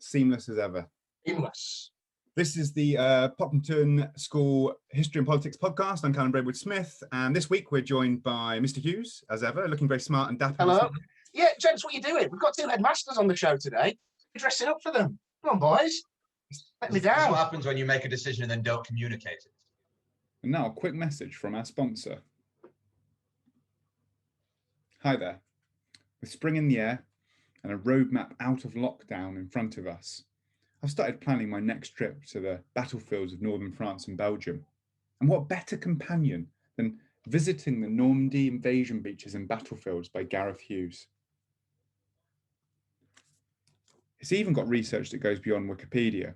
Seamless as ever. Seamless. This is the Poppenton School History and Politics podcast. I'm Callum Braidwood-Smith, and this week we're joined by Mr. Hughes, as ever, looking very smart and dapper. Hello. Yeah, gents, what are you doing? We've got two headmasters on the show today. You're dressing up for them. Come on, boys. Let me down. This is what happens when you make a decision and then don't communicate it. And now, a quick message from our sponsor. Hi there. With spring in the air and a roadmap out of lockdown in front of us, I've started planning my next trip to the battlefields of northern France and Belgium. And what better companion than visiting the Normandy invasion beaches and battlefields by Gareth Hughes. It's even got research that goes beyond Wikipedia.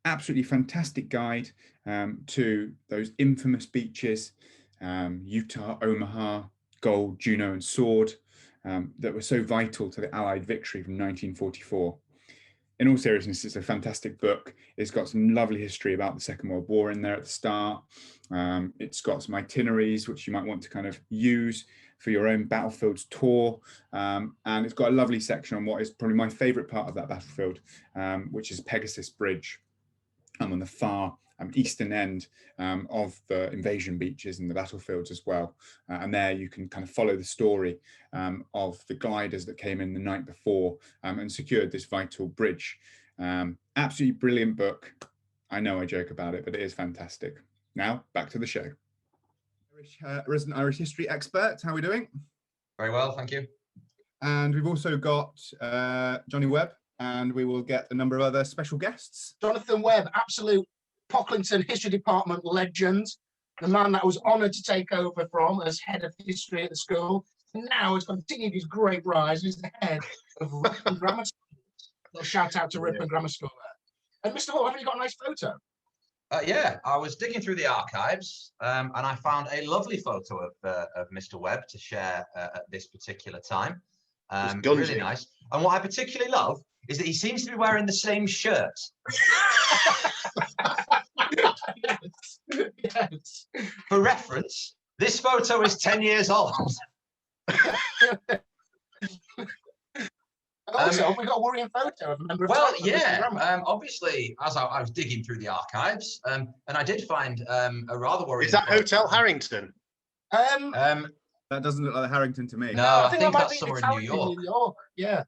Absolutely fantastic guide to those infamous beaches, Utah, Omaha, Gold, Juno and Sword, that were so vital to the Allied victory from 1944. In all seriousness, it's a fantastic book. It's got some lovely history about the Second World War in there at the start. It's got some itineraries which you might want to kind of use for your own battlefields tour. And it's got a lovely section on what is probably my favourite part of that battlefield, which is Pegasus Bridge. On the far eastern end of the invasion beaches and the battlefields as well. And there you can kind of follow the story of the gliders that came in the night before and secured this vital bridge. Absolutely brilliant book. I know I joke about it, but it is fantastic. Now, back to the show. Resident Irish history expert, how are we doing? Very well, thank you. And we've also got Johnny Webb, and we will get a number of other special guests. Jonathan Webb, absolute Pocklington History Department legend, the man that I was honoured to take over from as head of history at the school, and now has continued his great rise. He's the head of Ripon Grammar School. A little shout out to Ripon Grammar School there. And Mr. Hall, haven't you got a nice photo? Yeah, I was digging through the archives and I found a lovely photo of Mr. Webb to share at this particular time. Really nice. And what I particularly love is that he seems to be wearing the same shirt. Yes. For reference, this photo is 10 years old. Also, we got a worrying photo of a member of obviously, as I was digging through the archives, and I did find a rather worrying. Is that Hotel Harrington? That doesn't look like the Harrington to me. No, I think that's somewhere in New York. New York, yeah.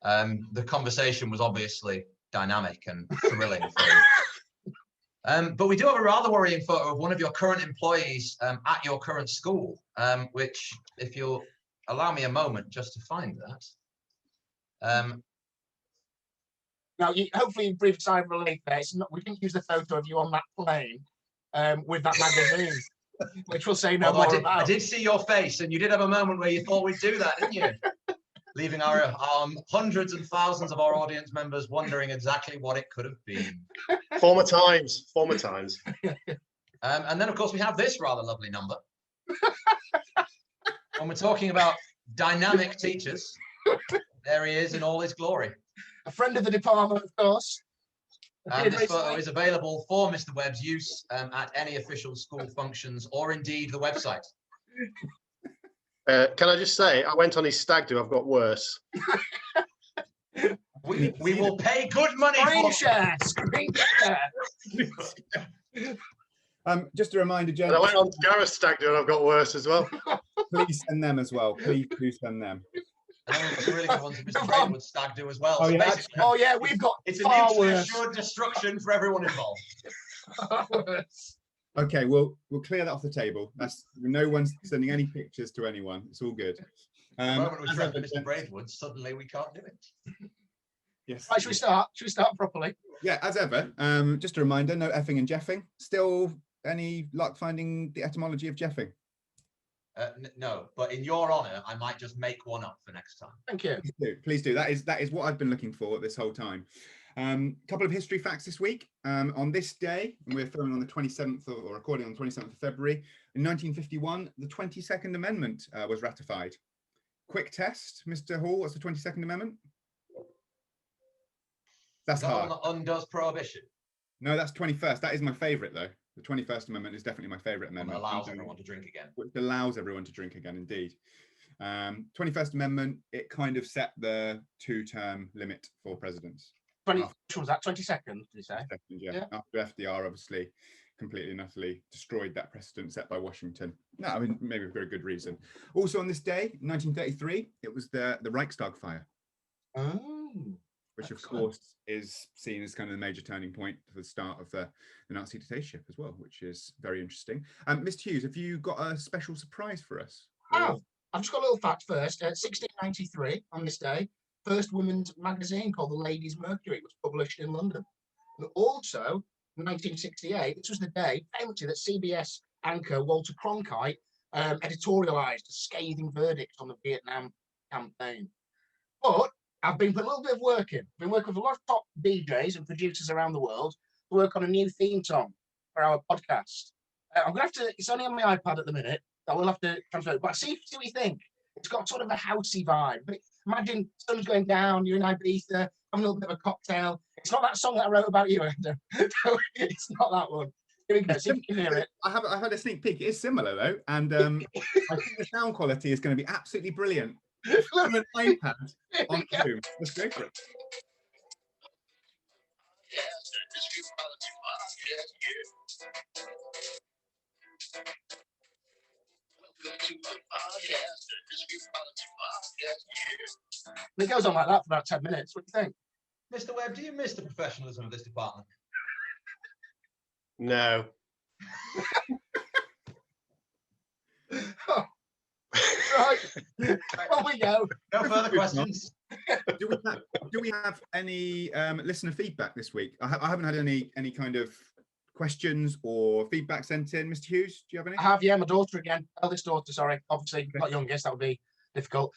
The conversation was obviously dynamic and thrilling. But we do have a rather worrying photo of one of your current employees at your current school, which, if you'll allow me a moment just to find that. Now, hopefully, brief sigh of relief there. We didn't use the photo of you on that plane with that magazine, which we'll say no more about. I did see your face, and you did have a moment where you thought we'd do that, didn't you? Leaving our hundreds and thousands of our audience members wondering exactly what it could have been. Former times. And then, of course, we have this rather lovely number. When we're talking about dynamic teachers, there he is in all his glory. A friend of the department, of course. And this photo is available for Mr. Webb's use at any official school functions or indeed the website. Can I just say, I went on his stag do, I've got worse. We will pay good money Screen share. Just a reminder, Jen. And I went on Gareth's stag do and I've got worse as well. Please send them as well. Please do send them. And then really good ones of Mr. Braidwood's stag do as well. Oh, so yeah, we've got it's a mutually assured destruction for everyone involved. Okay, we'll clear that off the table. No one's sending any pictures to anyone. It's all good. The moment we threaten Mr. Braidwood, suddenly we can't do it. Yes. Right, should we start? Should we start properly? Yeah, as ever. Just a reminder: no effing and jeffing. Still, any luck finding the etymology of jeffing? No, but in your honour, I might just make one up for next time. Thank you. Please do. That is what I've been looking for this whole time. Couple of history facts this week. On this day, and we're filming on the 27th or recording on the 27th of February, in 1951, the 22nd Amendment was ratified. Quick test, Mr. Hall, what's the 22nd Amendment? That's hard. That one that undoes prohibition. No, that's 21st. That is my favourite, though. The 21st Amendment is definitely my favourite amendment. It allows everyone to drink again. Which allows everyone to drink again, indeed. 21st Amendment, it kind of set the 2-term limit for presidents. 20, which was that? 22nd, did you say? Yeah. After FDR obviously completely and utterly destroyed that precedent set by Washington. No, I mean, maybe for a good reason. Also on this day, 1933, it was the Reichstag fire. Oh, which excellent. Of course is seen as kind of the major turning point for the start of the Nazi dictatorship as well, which is very interesting. Mr. Hughes, have you got a special surprise for us? Oh, I've just got a little fact first. 1693, on this day, first women's magazine called The Ladies' Mercury was published in London. And also, 1968, this was the day, famously, that CBS anchor Walter Cronkite editorialized a scathing verdict on the Vietnam campaign. But I've been putting a little bit of work in. I've been working with a lot of top DJs and producers around the world to work on a new theme song for our podcast. I'm going to have to, it's only on my iPad at the minute. I will have to transfer it, but see what you think. It's got sort of a housey vibe. But imagine sun's going down, you're in Ibiza, having a little bit of a cocktail. It's not that song that I wrote about you, Andrew. It's not that one. Here we go, see if you can hear it. I've had a sneak peek. It is similar though, and I think the sound quality is going to be absolutely brilliant. On an iPad on Zoom. Let's go for it. And it goes on like that for about 10 minutes. What do you think? Mr. Webb, do you miss the professionalism of this department? No. Oh, right. On we go. No further questions. Do we have any listener feedback this week? I haven't had any kind of questions or feedback sent in. Mr. Hughes, do you have any? I have, yeah, my daughter again. Eldest daughter, sorry. Obviously, not youngest, that would be difficult.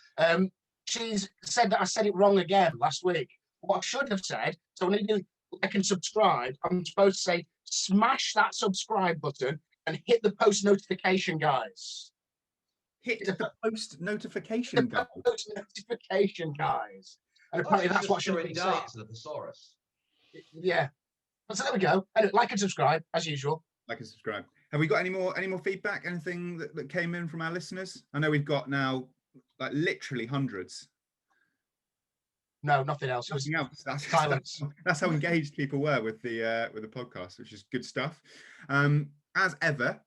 She's said that I said it wrong again last week. What I should have said, so when you like and subscribe, I'm supposed to say, smash that subscribe button and hit the post notification, guys. Hit the post notification, guys. Post notification, guys. And apparently that's what should be said. To the thesaurus. Yeah. So there we go. And like and subscribe as usual. Like and subscribe. Have we got any more feedback? Anything that came in from our listeners? I know we've got now like literally hundreds. No, nothing else. Nothing else. Silence. That's how engaged people were with the podcast, which is good stuff. As ever,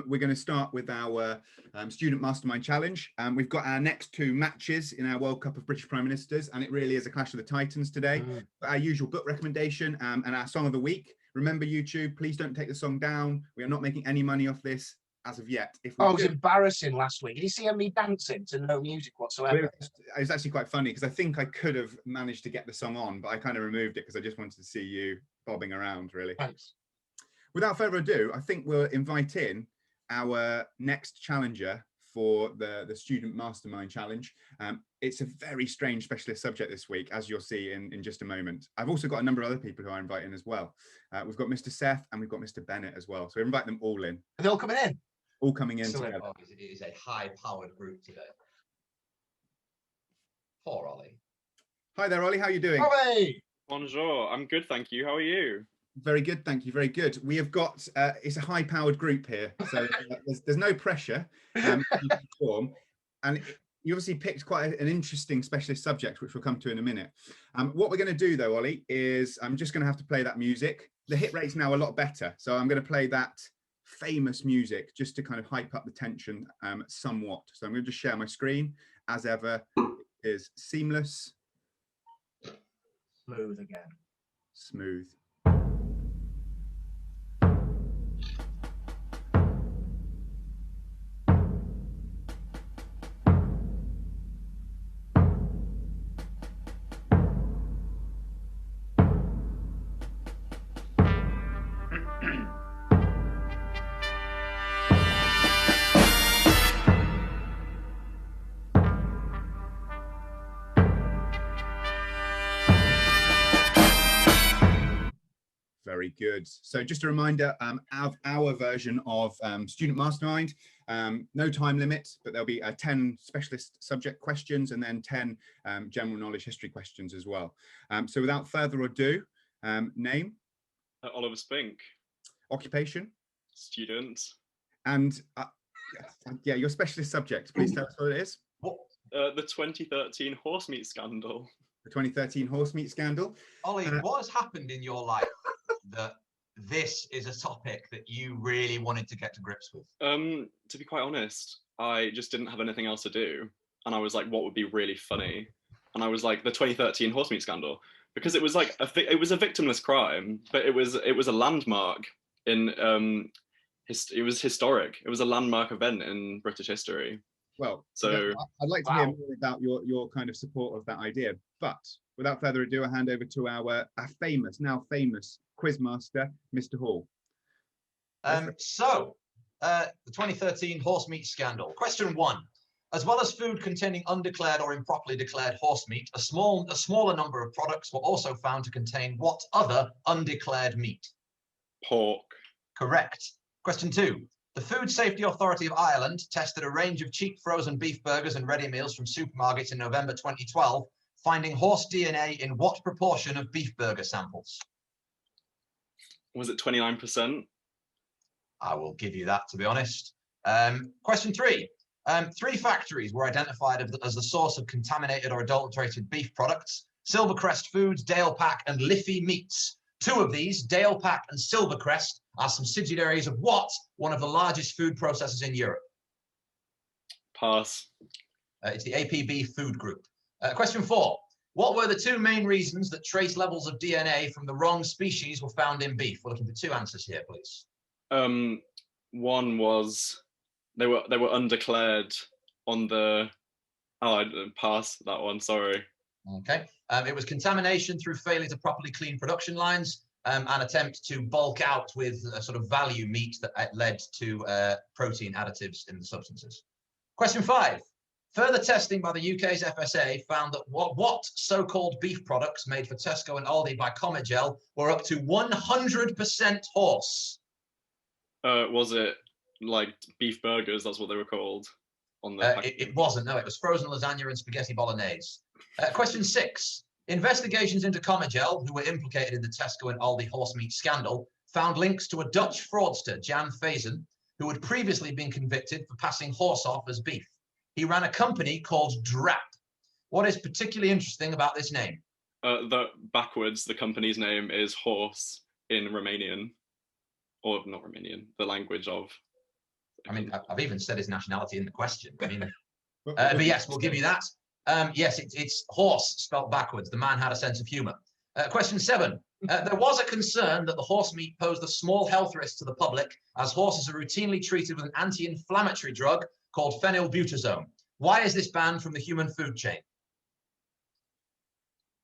we're going to start with our student mastermind challenge. We've got our next 2 matches in our World Cup of British Prime Ministers, and it really is a clash of the titans today. Our usual book recommendation and our song of the week. Remember, YouTube, please don't take the song down. We are not making any money off this as of yet. It was embarrassing last week. Did you see me dancing to no music whatsoever? It was actually quite funny because I think I could have managed to get the song on, but I kind of removed it because I just wanted to see you bobbing around, really. Thanks. Without further ado, I think we'll invite in our next challenger for the Student Mastermind Challenge. It's a very strange specialist subject this week, as you'll see in just a moment. I've also got a number of other people who I invite in as well. We've got Mr. Seth and we've got Mr. Bennett as well. So we invite them all in. Are they all coming in? All coming in together. Oh, it is a high-powered group today. Poor Ollie. Hi there, Ollie. How are you doing? Ollie! Bonjour. I'm good, thank you. How are you? Very good, thank you. Very good. We have got it's a high-powered group here, so there's no pressure to perform, and you obviously picked quite an interesting specialist subject, which we'll come to in a minute. What we're going to do, though, Ollie, is I'm just going to have to play that music. The hit rate's now a lot better, so I'm going to play that famous music just to kind of hype up the tension somewhat. So I'm going to just share my screen. As ever, it is seamless. Smooth again. Smooth. Very good. So just a reminder, our version of Student Mastermind, no time limit, but there'll be 10 specialist subject questions and then 10 general knowledge history questions as well. So without further ado, name? Oliver Spink. Occupation? Student. And yeah, your specialist subject. Please tell us what it is. What? The 2013 horse meat scandal. The 2013 horse meat scandal. Ollie, what has happened in your life that this is a topic that you really wanted to get to grips with? To be quite honest, I just didn't have anything else to do, and I was like, what would be really funny? And I was like, the 2013 horse meat scandal, because it was like it was a victimless crime, but it was a landmark in it was historic. It was a landmark event in British history. Well, so I'd like to hear more about your kind of support of that idea. But without further ado, I hand over to our now famous quizmaster, Mr. Hall. The 2013 horse meat scandal. Question 1. As well as food containing undeclared or improperly declared horse meat, a smaller number of products were also found to contain what other undeclared meat? Pork. Correct. Question 2. The Food Safety Authority of Ireland tested a range of cheap frozen beef burgers and ready meals from supermarkets in November 2012, finding horse DNA in what proportion of beef burger samples? Was it 29%? I will give you that, to be honest. Question 3. 3 factories were identified as the source of contaminated or adulterated beef products: Silvercrest Foods, Dale Pack, and Liffey Meats. 2 of these, Dale Pack and Silvercrest, are subsidiaries of what? One of the largest food processors in Europe. Pass. It's the APB Food Group. Question 4. What were the 2 main reasons that trace levels of DNA from the wrong species were found in beef? We're looking for 2 answers here, please. One was they were undeclared on the. Oh, I didn't pass that one. Sorry. Okay. It was contamination through failure to properly clean production lines, and attempt to bulk out with a sort of value meat that led to protein additives in the substances. Question 5. Further testing by the UK's FSA found that what so-called beef products made for Tesco and Aldi by Comegel were up to 100% horse. Was it like beef burgers? That's what they were called on the. It wasn't. No, it was frozen lasagna and spaghetti bolognese. Question 6. Investigations into Comegel, who were implicated in the Tesco and Aldi horse meat scandal, found links to a Dutch fraudster, Jan Fazen, who had previously been convicted for passing horse off as beef. He ran a company called DRAP. What is particularly interesting about this name? The company's name is horse in Romanian, or not Romanian, the language of. I mean, I've even said his nationality in the question. I mean, but yes, we'll give you that. Yes, it's horse spelt backwards. The man had a sense of humor. Question 7. There was a concern that the horse meat posed a small health risk to the public, as horses are routinely treated with an anti-inflammatory drug called phenylbutazone. Why is this banned from the human food chain?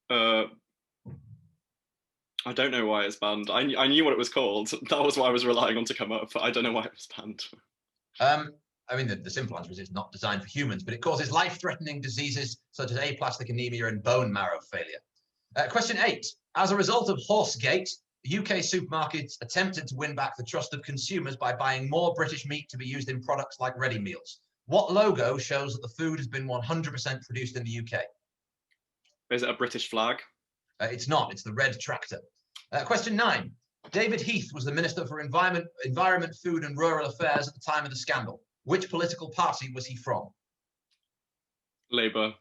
I don't know why it's banned. I knew what it was called. That was what I was relying on to come up, but I don't know why it was banned. I mean, the simple answer is it's not designed for humans, but it causes life-threatening diseases such as aplastic anemia and bone marrow failure. Question 8. As a result of Horsegate, UK supermarkets attempted to win back the trust of consumers by buying more British meat to be used in products like ready meals. What logo shows that the food has been 100% produced in the UK? Is it a British flag? It's not. It's the red tractor. Question 9. David Heath was the Minister for Environment, Food and Rural Affairs at the time of the scandal. Which political party was he from? Labour.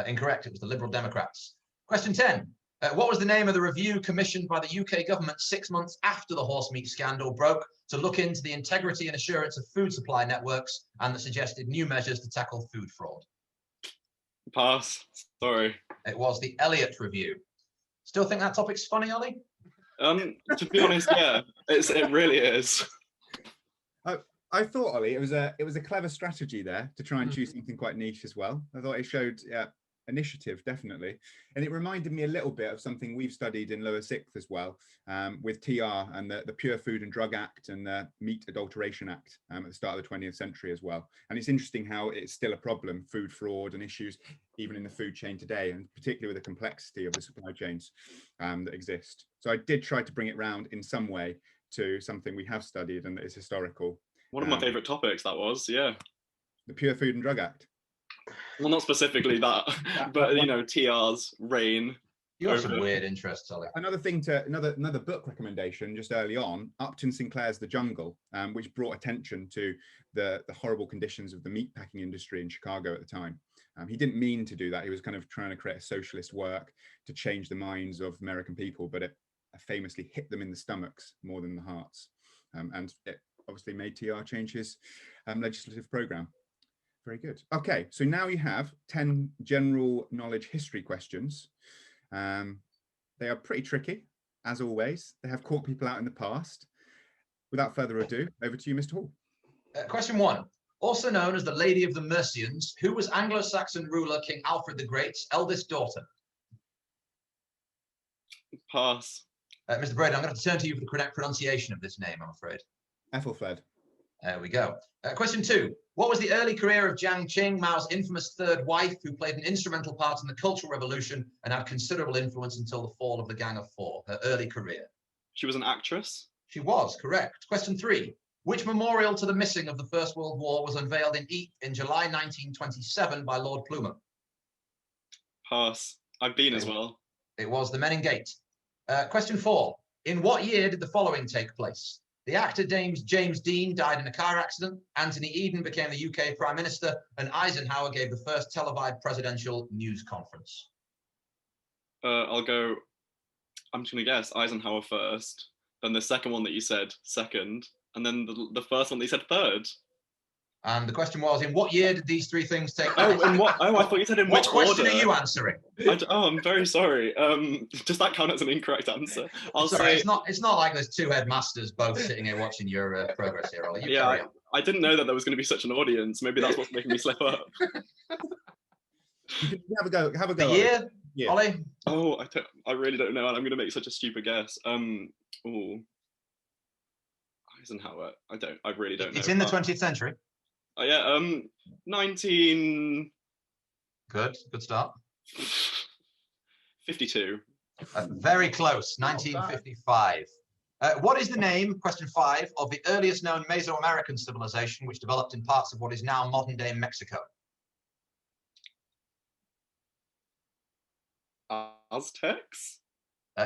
Incorrect. It was the Liberal Democrats. Question 10. What was the name of the review commissioned by the UK government 6 months after the horse meat scandal broke to look into the integrity and assurance of food supply networks and that suggested new measures to tackle food fraud? Pass. Sorry. It was the Elliott Review. Still think that topic's funny, Ollie? To be honest, yeah, it really is. I thought, Ollie, it was a clever strategy there to try and choose something quite niche as well. I thought it showed initiative, definitely. And it reminded me a little bit of something we've studied in lower sixth as well, with TR and the Pure Food and Drug Act and the Meat Adulteration Act at the start of the 20th century as well. And it's interesting how it's still a problem, food fraud and issues, even in the food chain today, and particularly with the complexity of the supply chains that exist. So I did try to bring it round in some way to something we have studied and that is historical. One of my favourite topics, that was, yeah. The Pure Food and Drug Act. Well, not specifically that, but, you know, TR's reign You have over some it. weird interests, Ollie. Another book recommendation just early on, Upton Sinclair's The Jungle, which brought attention to the horrible conditions of the meatpacking industry in Chicago at the time. He didn't mean to do that. He was kind of trying to create a socialist work to change the minds of American people, but it famously hit them in the stomachs more than the hearts. And it obviously made TR change his legislative program. Very good. Okay, so now you have 10 general knowledge history questions. They are pretty tricky, as always. They have caught people out in the past. Without further ado, over to you, Mr. Hall. Question 1. Also known as the Lady of the Mercians, who was Anglo-Saxon ruler King Alfred the Great's eldest daughter? Pass. Mr. Braden, I'm going to have to turn to you for the correct pronunciation of this name, I'm afraid. Ethelfled. There we go. Question 2. What was the early career of Jiang Qing, Mao's infamous third wife, who played an instrumental part in the Cultural Revolution and had considerable influence until the fall of the Gang of Four? Her early career. She was an actress. She was, correct. Question 3. Which memorial to the missing of the First World War was unveiled in Ypres in July 1927 by Lord Plumer? Pass. I've been as well. It was the Menin Gate. Question 4. In what year did the following take place? The actor James Dean died in a car accident, Anthony Eden became the UK Prime Minister, and Eisenhower gave the first televised presidential news conference. I'm just going to guess Eisenhower first, then the second one that you said second, and then the first one that you said third. And the question was, in what year did these three things take place? Oh, in what? Oh, I thought you said in which order. What question are you answering? I'm very sorry. Does that count as an incorrect answer? I'll Sorry, say it's not like there's two headmasters both sitting here watching your progress here, Ollie. You carry on. I didn't know that there was going to be such an audience. Maybe that's what's making me slip up. Have a go. Have a go. The year, yeah. Ollie? Oh, I really don't know, and I'm going to make such a stupid guess. Eisenhower. I really don't know. It's in the 20th century. Oh yeah, 19. Good start. 52. Very close, 1955. What is the name, question 5, of the earliest known Mesoamerican civilization which developed in parts of what is now modern-day Mexico? Aztecs?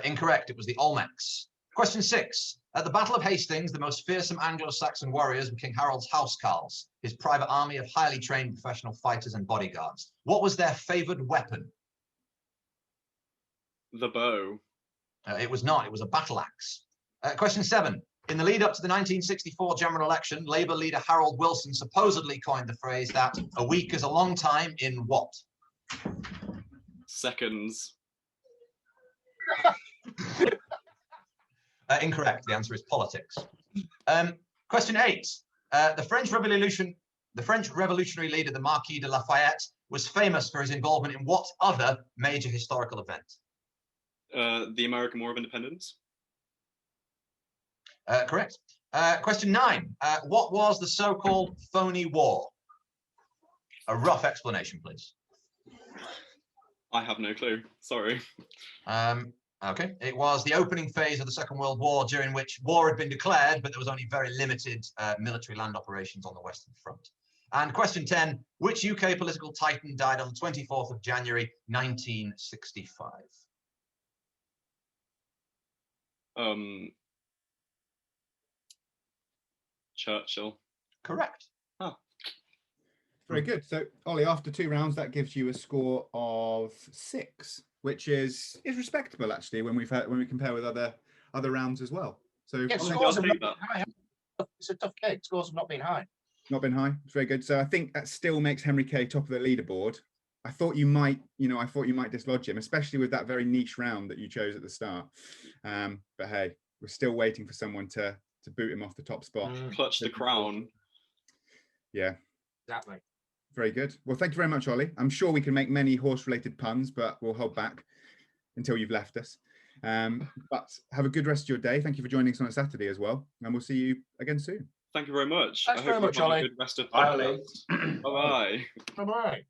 Incorrect, it was the Olmecs. Question 6. At the Battle of Hastings, the most fearsome Anglo-Saxon warriors were King Harold's housecarls, his private army of highly trained professional fighters and bodyguards. What was their favoured weapon? The bow. It was not, it was a battle axe. Question 7. In the lead up to the 1964 general election, Labour leader Harold Wilson supposedly coined the phrase that a week is a long time in what? Seconds. Incorrect. The answer is politics. Question 8. The French revolutionary leader, the Marquis de Lafayette, was famous for his involvement in what other major historical event? The American War of Independence. Correct. Question 9. What was the so-called phony war? A rough explanation, please. I have no clue. Sorry. Okay, it was the opening phase of the Second World War, during which war had been declared, but there was only very limited military land operations on the Western Front. And question 10, which UK political titan died on the 24th of January, 1965? Churchill. Correct. Oh. Very good. So, Ollie, after 2 rounds, that gives you a score of 6. Which is respectable actually when we compare with other rounds as well. So yeah, scores have not been high. It's a tough cake. Scores have not been high. Not been high. It's very good. So I think that still makes Henry Kay top of the leaderboard. I thought you might dislodge him, especially with that very niche round that you chose at the start. But hey, we're still waiting for someone to boot him off the top spot. Clutch the crown. Yeah. Exactly. Very good. Well, thank you very much, Ollie. I'm sure we can make many horse-related puns, but we'll hold back until you've left us. But have a good rest of your day. Thank you for joining us on a Saturday as well, and we'll see you again soon. Thank you very much. Thanks very much, Ollie. A good rest of the podcast. Bye-bye. Bye-bye.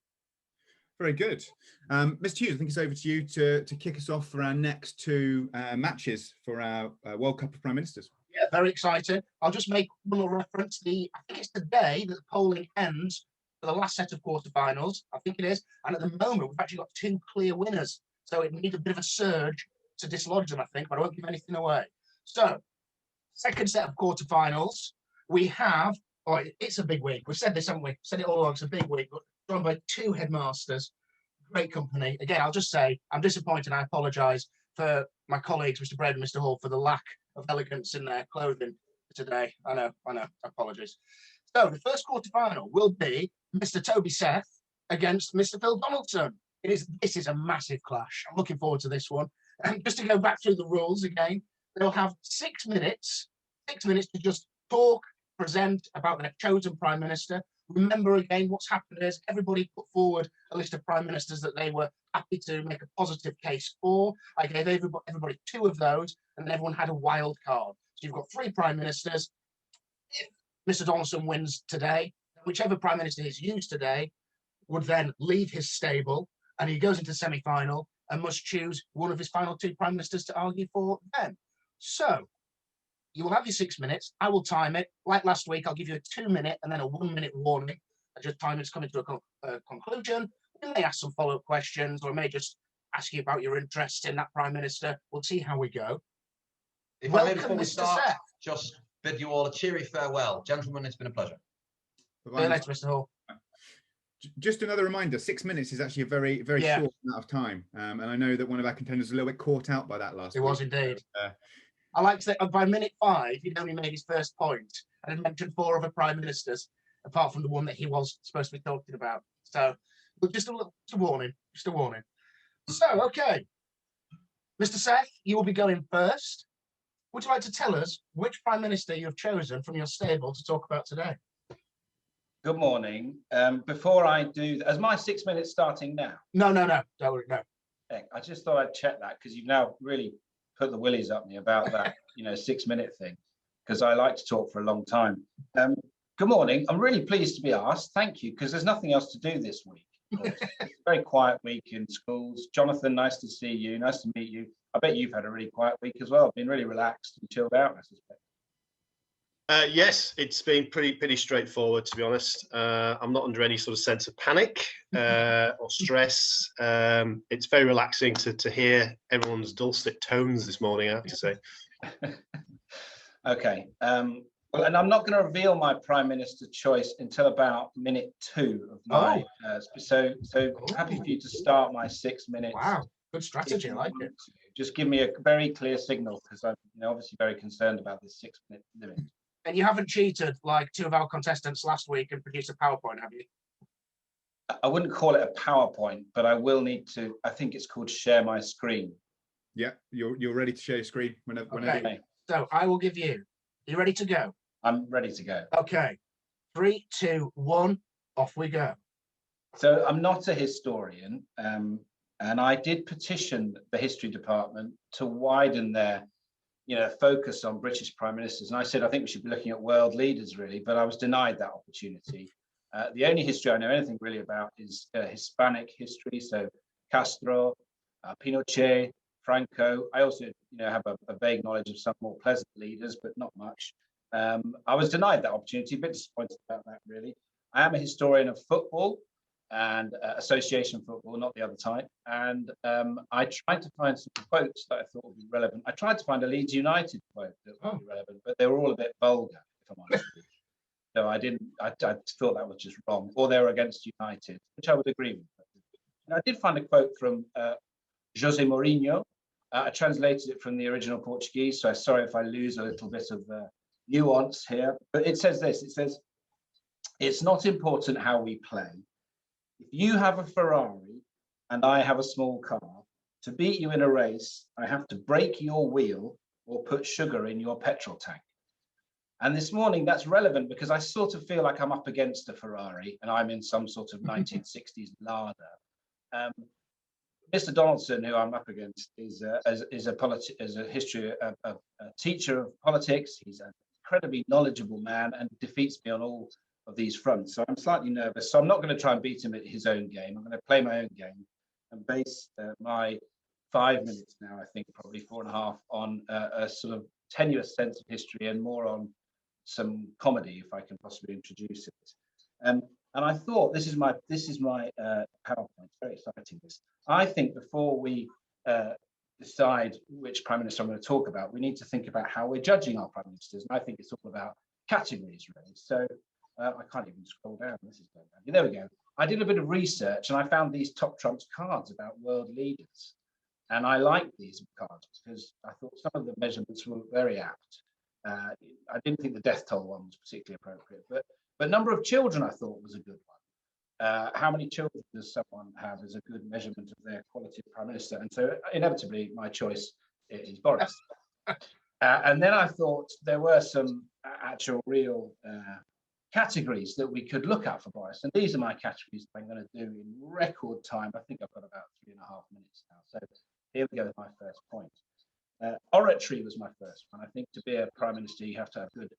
Very good. Mr. Hughes, I think it's over to you to kick us off for our next 2 matches for our World Cup of Prime Ministers. Yeah, very exciting. I'll just make one more reference. I think it's the day that the polling ends for the last set of quarterfinals. I think it is. And at the moment, we've actually got 2 clear winners. So it needs a bit of a surge to dislodge them, I think, but I won't give anything away. So, second set of quarterfinals, we have, oh, it's a big week. We've said this, haven't we? Said it all along, it's a big week. But joined by 2 headmasters, great company. Again, I'll just say, I'm disappointed. I apologise for my colleagues, Mr. Braid and Mr. Hall, for the lack of elegance in their clothing today. I know, apologies. So the first quarterfinal will be Mr. Toby Seth against Mr. Phil Donaldson. This is a massive clash. I'm looking forward to this one. And just to go back through the rules again, they'll have 6 minutes to just talk, present about their chosen prime minister. Remember again, what's happened is everybody put forward a list of prime ministers that they were happy to make a positive case for. I gave everybody 2 of those, and then everyone had a wild card. So you've got 3 prime ministers. If Mr. Donaldson wins today, whichever prime minister is used today would then leave his stable, and he goes into semi-final and must choose one of his final 2 prime ministers to argue for then. So you will have your 6 minutes. I will time it. Like last week, I'll give you a 2-minute and then a 1-minute warning. I just time it's coming to a conclusion. We may ask some follow-up questions, or I may just ask you about your interest in that prime minister. We'll see how we go. If I may, Welcome, before we Mr. start, Seth. just bid you all a cheery farewell. Gentlemen, it's been a pleasure. See you later, Mr. Hall. Just another reminder, 6 minutes is actually a very, very short amount of time. And I know that one of our contenders was a little bit caught out by that last week. It was indeed. I like to say by minute 5, he'd only made his first point and had mentioned 4 other prime ministers, apart from the one that he was supposed to be talking about. So just a warning. So, okay. Mr. Seth, you will be going first. Would you like to tell us which prime minister you have chosen from your stable to talk about today? Good morning. Before I do, is my 6 minutes starting now? No. Don't worry, no. I just thought I'd check that, because you've now really put the willies up me about that, 6 minute thing, because I like to talk for a long time. Good morning. I'm really pleased to be asked. Thank you, because there's nothing else to do this week. It's a very quiet week in schools. Jonathan, nice to see you. Nice to meet you. I bet you've had a really quiet week as well. Been really relaxed and chilled out, I suspect. Yes, it's been pretty straightforward, to be honest. I'm not under any sort of sense of panic or stress. It's very relaxing to hear everyone's dulcet tones this morning, I have to say. Okay. Well, and I'm not going to reveal my prime minister choice until about minute 2 of my. So happy for you to start my 6 minutes. Wow, good strategy. I like it. Just give me a very clear signal, because I'm obviously very concerned about this 6 minute limit. And you haven't cheated like 2 of our contestants last week and produced a PowerPoint, have you? I wouldn't call it a PowerPoint, but I will need to. I think it's called share my screen. Yeah, you're ready to share your screen whenever. Okay. So I will give you. Are you ready to go? I'm ready to go. Okay. 3, 2, 1. Off we go. So I'm not a historian, and I did petition the history department to widen their focus on British prime ministers. And I said, I think we should be looking at world leaders, really, but I was denied that opportunity. The only history I know anything really about is Hispanic history. So Castro, Pinochet, Franco. I also, have a vague knowledge of some more pleasant leaders, but not much. I was denied that opportunity, a bit disappointed about that, really. I am a historian of football and association football, not the other type. And I tried to find some quotes that I thought would be relevant. I tried to find a Leeds United quote that would be relevant, but they were all a bit vulgar, if I'm honest with you. So I thought that was just wrong, or they were against United, which I would agree with. And I did find a quote from Jose Mourinho. I translated it from the original Portuguese, so I'm sorry if I lose a little bit of nuance here. But it says this, it says, it's not important how we play. If you have a Ferrari and I have a small car, to beat you in a race, I have to break your wheel or put sugar in your petrol tank. And this morning, that's relevant because I sort of feel like I'm up against a Ferrari and I'm in some sort of 1960s Lada. Mr. Donaldson, who I'm up against, is a teacher of politics. He's an incredibly knowledgeable man and defeats me on all of these fronts. So I'm slightly nervous. So I'm not going to try and beat him at his own game. I'm going to play my own game and base my 5 minutes now, I think probably 4.5, on a sort of tenuous sense of history and more on some comedy, if I can possibly introduce it. And I thought this is my PowerPoint. It's very exciting. This, I think, before we decide which prime minister I'm going to talk about, we need to think about how we're judging our prime ministers. And I think it's all about categories, really. So I can't even scroll down. This is going down. There we go. I did a bit of research and I found these top trumps cards about world leaders. And I liked these cards because I thought some of the measurements were very apt. I didn't think the death toll one was particularly appropriate, but number of children I thought was a good one. How many children does someone have is a good measurement of their quality of prime minister. And so inevitably my choice is Boris. And then I thought there were some actual real categories that we could look at for Boris. And these are my categories that I'm going to do in record time. I think I've got about 3.5 minutes now. So here we go with my first point. Oratory was my first one. I think to be a prime minister, you have to have good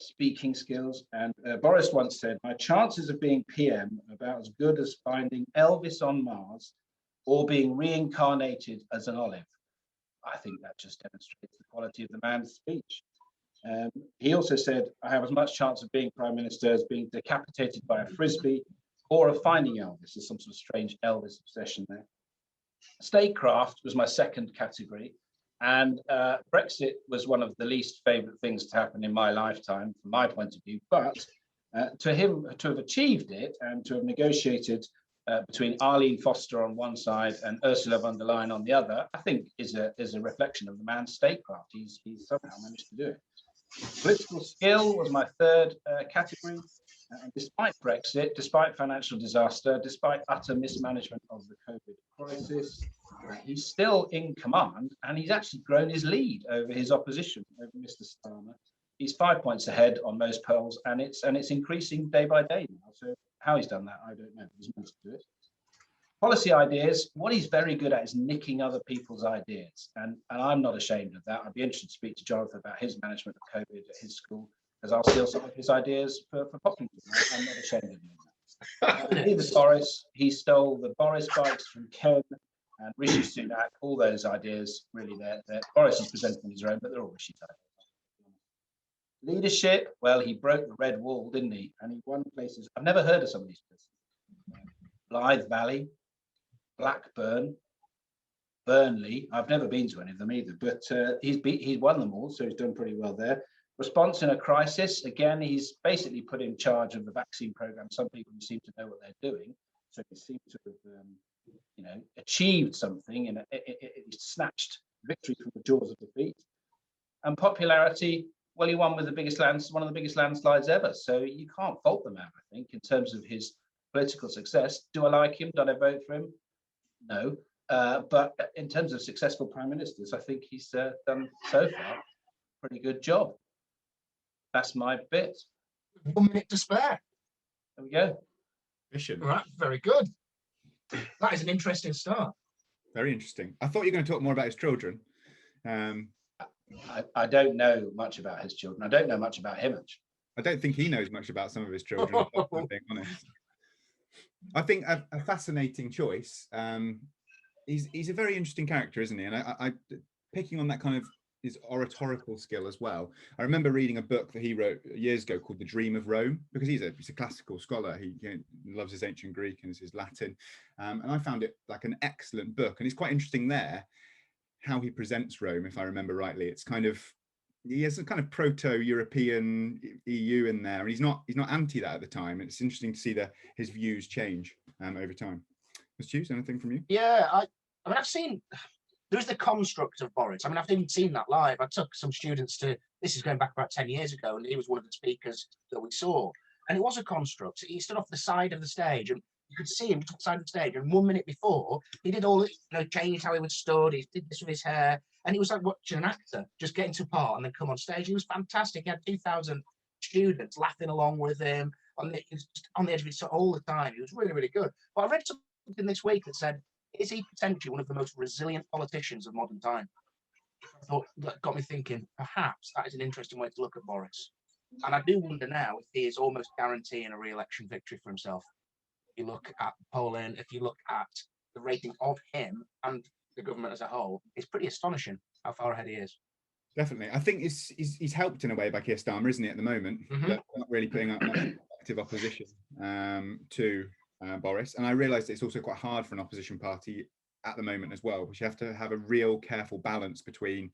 speaking skills. And Boris once said, my chances of being PM are about as good as finding Elvis on Mars or being reincarnated as an olive. I think that just demonstrates the quality of the man's speech. He also said, I have as much chance of being prime minister as being decapitated by a frisbee or of finding Elvis. There's some sort of strange Elvis obsession there. Statecraft was my second category. And Brexit was one of the least favourite things to happen in my lifetime, from my point of view. But to him to have achieved it and to have negotiated between Arlene Foster on one side and Ursula von der Leyen on the other, I think is a reflection of the man's statecraft. He's somehow managed to do it. Political skill was my third category. Despite Brexit, despite financial disaster, despite utter mismanagement of the COVID crisis, he's still in command, and he's actually grown his lead over his opposition, over Mr. Starmer. He's 5 points ahead on most polls, and it's increasing day by day now. So how he's done that, I don't know. He's managed to do it. Policy ideas, what he's very good at is nicking other people's ideas, and I'm not ashamed of that. I'd be interested to speak to Jonathan about his management of COVID at his school, because I'll steal some of his ideas for Pocklington. I'm not ashamed of doing that. He was Boris. He stole the Boris bikes from Ken and Rishi Sunak. All those ideas, really, they're Boris is presenting his own, but they're all Rishi's ideas. Leadership, well, he broke the red wall, didn't he? And he won places. I've never heard of some of these places. Blythe Valley, Blackburn, Burnley. I've never been to any of them either, but he's won them all, so he's done pretty well there. Response in a crisis, again, he's basically put in charge of the vaccine program. Some people seem to know what they're doing, so he seems to have, achieved something, and it snatched victory from the jaws of defeat. And popularity, well, he won with one of the biggest landslides ever. So you can't fault the man, I think, in terms of his political success. Do I like him? Did I vote for him? No. But in terms of successful prime ministers, I think he's done so far a pretty good job. That's my bit. 1 minute to spare. There we go. Mission. All right, very good. That is an interesting start. Very interesting. I thought you were going to talk more about his children. I don't know much about his children. I don't know much about him, actually. I don't think he knows much about some of his children, if I'm being honest. I think a fascinating choice. He's a very interesting character, isn't he? And I picking on that kind of his oratorical skill as well. I remember reading a book that he wrote years ago called The Dream of Rome, because he's a classical scholar. He loves his ancient Greek and his Latin. And I found it like an excellent book. And it's quite interesting there how he presents Rome, if I remember rightly. It's kind of, he has a kind of proto-European EU in there, and he's not anti that at the time. It's interesting to see his views change over time. Mr. Hughes, anything from you? Yeah, I mean, I've seen, there's the construct of Boris. I mean, I've even seen that live. I took some students to, this is going back about 10 years ago, and he was one of the speakers that we saw. And it was a construct. He stood off the side of the stage, and you could see him to the side of the stage. And 1 minute before, he did all, changed how he was stood. He did this with his hair. And it was like watching an actor just get into part and then come on stage. He was fantastic. He had 2,000 students laughing along with him. He was just on the edge of it all the time. He was really, really good. But I read something this week that said, is he potentially one of the most resilient politicians of modern time? I thought, that got me thinking, perhaps that is an interesting way to look at Boris. And I do wonder now if he is almost guaranteeing a re-election victory for himself. If you look at polling, if you look at the rating of him and the government as a whole, it's pretty astonishing how far ahead he is. Definitely. I think he's helped in a way by Keir Starmer, isn't he, at the moment? Mm-hmm. Not really putting up much active opposition to Boris. And I realised it's also quite hard for an opposition party at the moment as well, which you have to have a real careful balance between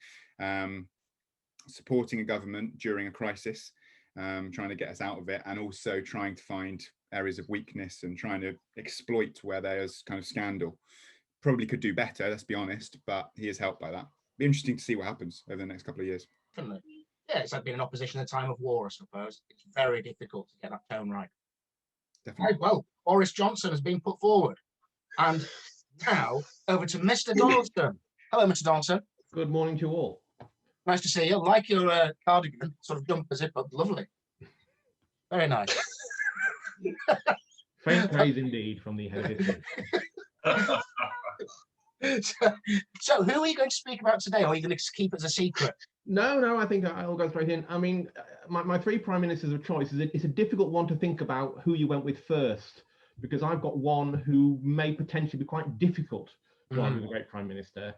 supporting a government during a crisis, trying to get us out of it, and also trying to find areas of weakness and trying to exploit where there's kind of scandal. Probably could do better, let's be honest, but he is helped by that. Be interesting to see what happens over the next couple of years. Definitely. Yeah, it's like being in opposition at a time of war, I suppose. It's very difficult to get that tone right. Definitely. Right, well, Boris Johnson has been put forward. And now over to Mr. Donaldson. Hello, Mr. Donaldson. Good morning to you all. Nice to see you. Like your cardigan, sort of jumper zip up. Lovely. Very nice. Faint praise indeed from the head of history. So who are you going to speak about today, or are you going to keep it as a secret? No, I think I'll go straight in. I mean, my three prime ministers of choice, it's a difficult one to think about who you went with first, because I've got one who may potentially be quite difficult to argue with a great prime minister.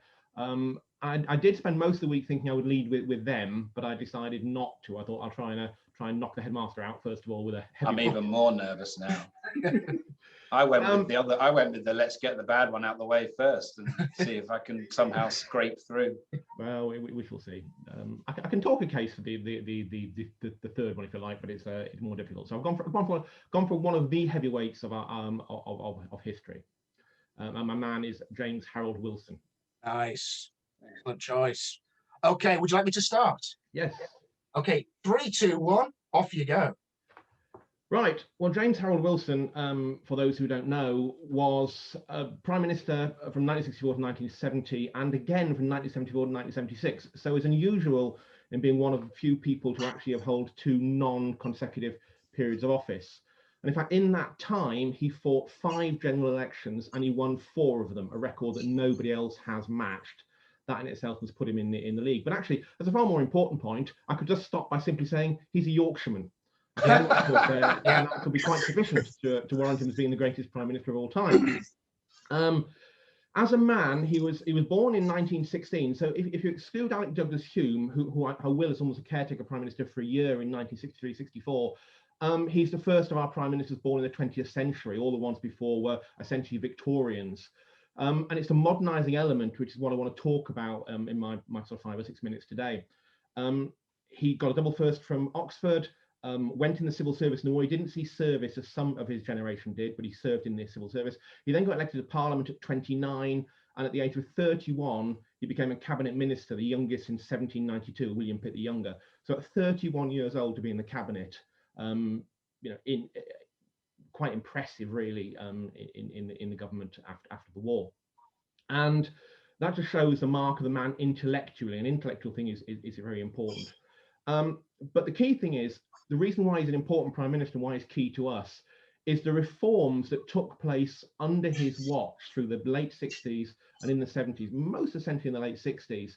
I did spend most of the week thinking I would lead with them, but I decided not to. I thought I'll try and knock the headmaster out first of all with a heavy. I'm even more nervous now. I went with the other. I went with the let's get the bad one out the way first and see if I can somehow scrape through. Well, we shall see. I can talk a case for the third one if you like, but it's more difficult. So I've gone for one of the heavyweights of our of history, and my man is James Harold Wilson. Nice, excellent choice. Okay, would you like me to start? Yes. Okay, 3, 2, 1, off you go. Right. Well, James Harold Wilson, for those who don't know, was Prime Minister from 1964 to 1970, and again from 1974 to 1976. So it's unusual in being one of the few people to actually hold 2 non-consecutive periods of office. And in fact, in that time, he fought 5 general elections and he won 4 of them, a record that nobody else has matched. That in itself has put him in the league. But actually, as a far more important point, I could just stop by simply saying he's a Yorkshireman. And that could be quite sufficient to warrant him as being the greatest prime minister of all time. As a man, he was born in 1916. So if you exclude Alec Douglas Hume, who Will is almost a caretaker prime minister for a year in 1963-64, he's the first of our prime ministers born in the 20th century. All the ones before were essentially Victorians. And it's the modernising element, which is what I want to talk about in my sort of 5 or 6 minutes today. He got a double first from Oxford. Went in the civil service in the war. He didn't see service as some of his generation did, but he served in the civil service. He then got elected to Parliament at 29, and at the age of 31, he became a cabinet minister, the youngest in 1792, William Pitt the Younger. So at 31 years old to be in the cabinet, quite impressive, really, in the government after the war. And that just shows the mark of the man intellectually. An intellectual thing is very important. But the key thing is, the reason why he's an important prime minister and why he's key to us is the reforms that took place under his watch through the late 60s and in the 70s, most essentially in the late 60s.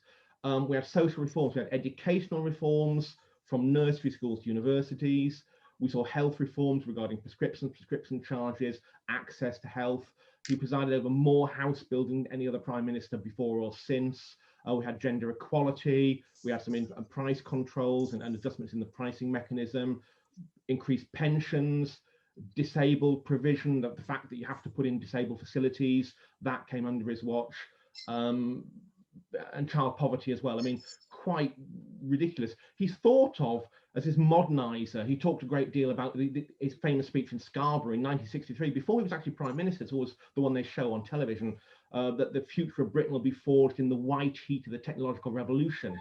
We had social reforms, we had educational reforms from nursery schools to universities. We saw health reforms regarding prescription charges, access to health. He presided over more house bills than any other prime minister before or since. We had gender equality, we had some price controls and adjustments in the pricing mechanism, increased pensions, disabled provision, the fact that you have to put in disabled facilities, that came under his watch, and child poverty as well. I mean, quite ridiculous. He's thought of as his modernizer. He talked a great deal about his famous speech in Scarborough in 1963, before he was actually prime minister. It was the one they show on television. That the future of Britain will be forged in the white heat of the technological revolution.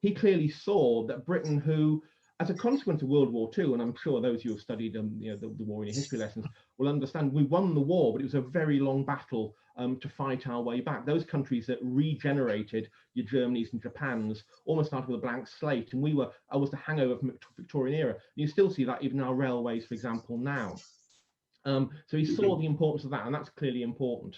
He clearly saw that Britain, who, as a consequence of World War II, and I'm sure those who have studied the war in your history lessons will understand, we won the war, but it was a very long battle to fight our way back. Those countries that regenerated, your Germanys and Japans, almost started with a blank slate, and I was the hangover from the Victorian era. And you still see that even in our railways, for example, now. So he saw the importance of that, and that's clearly important.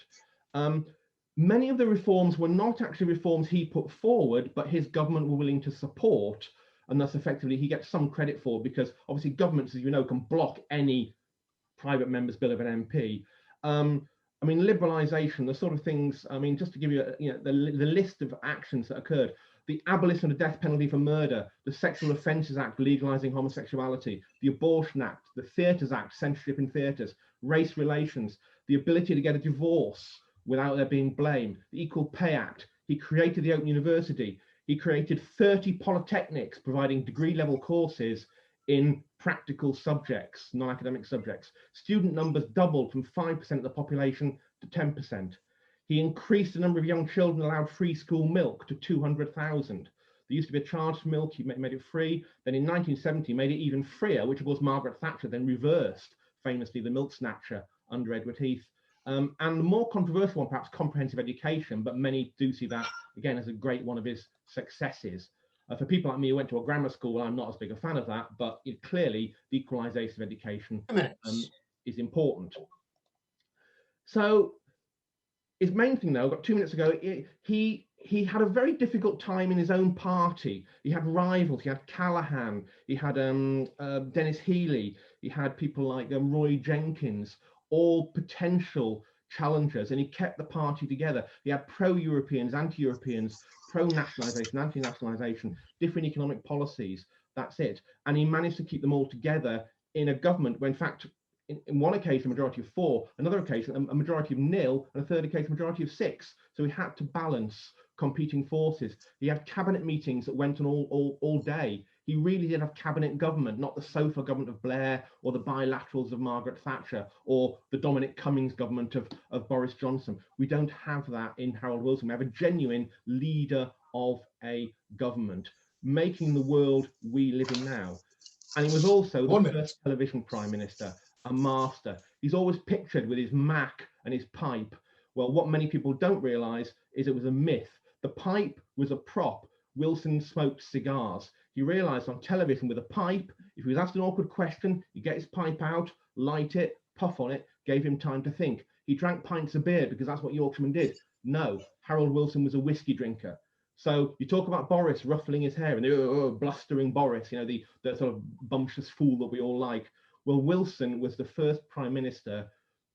Many of the reforms were not actually reforms he put forward, but his government were willing to support, and thus effectively he gets some credit for, because obviously governments, as you know, can block any private member's bill of an MP. I mean, liberalisation, the sort of things, I mean, just to give you, the list of actions that occurred: the abolition of the death penalty for murder, the Sexual Offences Act legalising homosexuality, the Abortion Act, the Theatres Act, censorship in theatres, race relations, the ability to get a divorce without there being blame. The Equal Pay Act. He created the Open University. He created 30 polytechnics providing degree-level courses in practical subjects, non-academic subjects. Student numbers doubled from 5% of the population to 10%. He increased the number of young children allowed free school milk to 200,000. There used to be a charge for milk, he made it free. Then in 1970, made it even freer, which of course Margaret Thatcher then reversed, famously the milk snatcher under Edward Heath. And the more controversial one, perhaps comprehensive education, but many do see that, again, as a great one of his successes. For people like me who went to a grammar school, I'm not as big a fan of that, but clearly the equalisation of education is important. So his main thing, though, got 2 minutes ago, he had a very difficult time in his own party. He had rivals. He had Callaghan. He had Dennis Healey. He had people like Roy Jenkins, all potential challengers, and he kept the party together. He had pro-Europeans, anti-Europeans, pro-nationalisation, anti-nationalisation, different economic policies. That's it. And he managed to keep them all together in a government where, in fact, in one occasion, a majority of 4, another occasion, a majority of 0, and a third occasion, a majority of 6. So he had to balance competing forces. He had cabinet meetings that went on all day. He really did have cabinet government, not the sofa government of Blair or the bilaterals of Margaret Thatcher or the Dominic Cummings government of Boris Johnson. We don't have that in Harold Wilson. We have a genuine leader of a government, making the world we live in now. And he was also the first television prime minister, a master. He's always pictured with his Mac and his pipe. Well, what many people don't realise is it was a myth. The pipe was a prop. Wilson smoked cigars. He realised on television with a pipe, if he was asked an awkward question, he'd get his pipe out, light it, puff on it, gave him time to think. He drank pints of beer because that's what Yorkshiremen did. No, Harold Wilson was a whiskey drinker. So you talk about Boris ruffling his hair and the blustering Boris, the sort of bumptious fool that we all like. Well, Wilson was the first prime minister.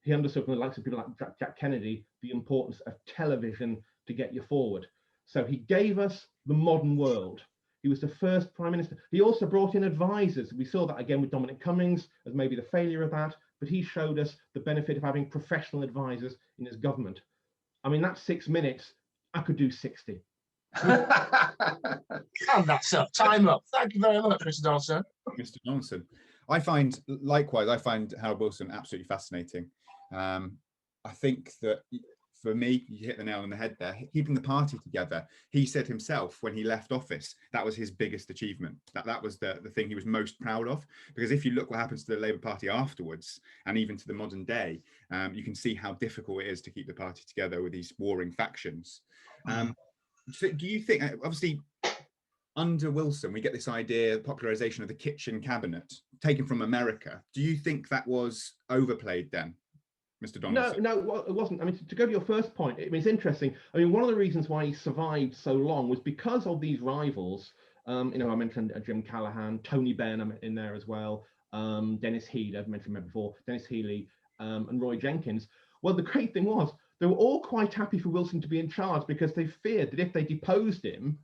He understood from the likes of people like Jack Kennedy the importance of television to get you forward. So he gave us the modern world. He was the first prime minister. He also brought in advisors. We saw that again with Dominic Cummings as maybe the failure of that, but he showed us the benefit of having professional advisors in his government. I mean, that's 6 minutes. I could do 60. And that's up. Time up. Thank you very much, Mr. Donaldson. Mr. Donaldson. I find Harold Wilson absolutely fascinating. I think that for me, you hit the nail on the head there, keeping the party together. He said himself when he left office, that was his biggest achievement. That was the thing he was most proud of. Because if you look what happens to the Labour Party afterwards, and even to the modern day, you can see how difficult it is to keep the party together with these warring factions. So do you think, obviously, under Wilson, we get this idea, popularisation of the kitchen cabinet, taken from America. Do you think that was overplayed then, Mr. Donaldson? No, it wasn't. I mean, to go to your first point, it's interesting. I mean, one of the reasons why he survived so long was because of these rivals. I mentioned Jim Callaghan, Tony Benn in there as well, Dennis Healey, I've mentioned him before, Dennis Healey, and Roy Jenkins. Well, the great thing was they were all quite happy for Wilson to be in charge because they feared that if they deposed him,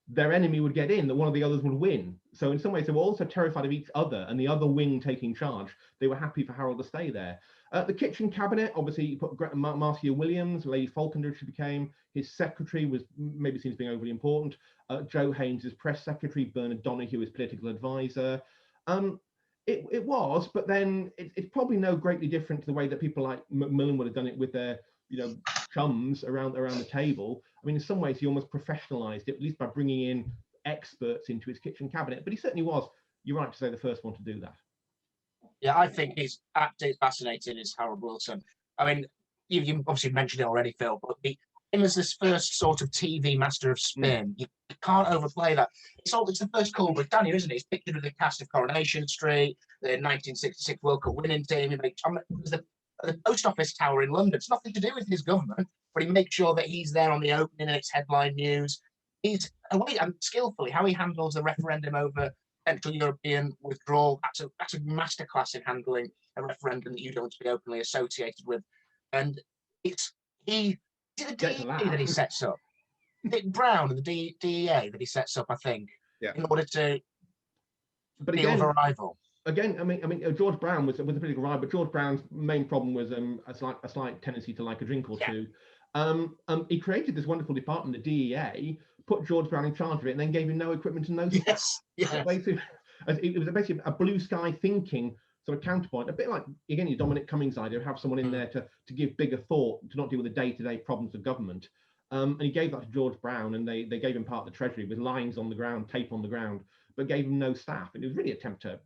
their enemy would get in, that one of the others would win. So in some ways, they were also terrified of each other and the other wing taking charge. They were happy for Harold to stay there. The kitchen cabinet, obviously, he put Marcia Williams, Lady Falkender, she became. His secretary was maybe seen as being overly important. Joe Haynes, his press secretary. Bernard Donahue, his political advisor. It was, but then it's probably no greatly different to the way that people like Macmillan would have done it with their chums around the table. I mean, in some ways, he almost professionalized it, at least by bringing in experts into his kitchen cabinet. But he certainly was, you're right to say, the first one to do that. Yeah, I think he's absolutely fascinating, is Harold Wilson. I mean, you obviously mentioned it already, Phil, but him as this first sort of TV master of spin, you can't overplay that. It's the first Cool Britannia, isn't it? He's pictured with the cast of Coronation Street, the 1966 World Cup winning team. He makes the post office tower in London. It's nothing to do with his government, but he makes sure that he's there on the opening and it's headline news. He's away and skillfully how he handles the referendum over Central European withdrawal. That's a masterclass in handling a referendum that you don't want to be openly associated with. And it's the DEA that he sets up. Dick Brown and the DEA that he sets up, I think, in order to but be again, over a rival. again, I mean, George Brown was a political rival, but George Brown's main problem was a slight tendency to like a drink or two. He created this wonderful department, the DEA, put George Brown in charge of it, and then gave him no equipment and no staff. Yes, yeah. Basically, it was basically a blue sky thinking sort of counterpoint, a bit like, again, your Dominic Cummings idea of have someone in there to give bigger thought, to not deal with the day-to-day problems of government. And he gave that to George Brown, and they gave him part of the Treasury with lines on the ground, tape on the ground, but gave him no staff. And it was really an attempt to,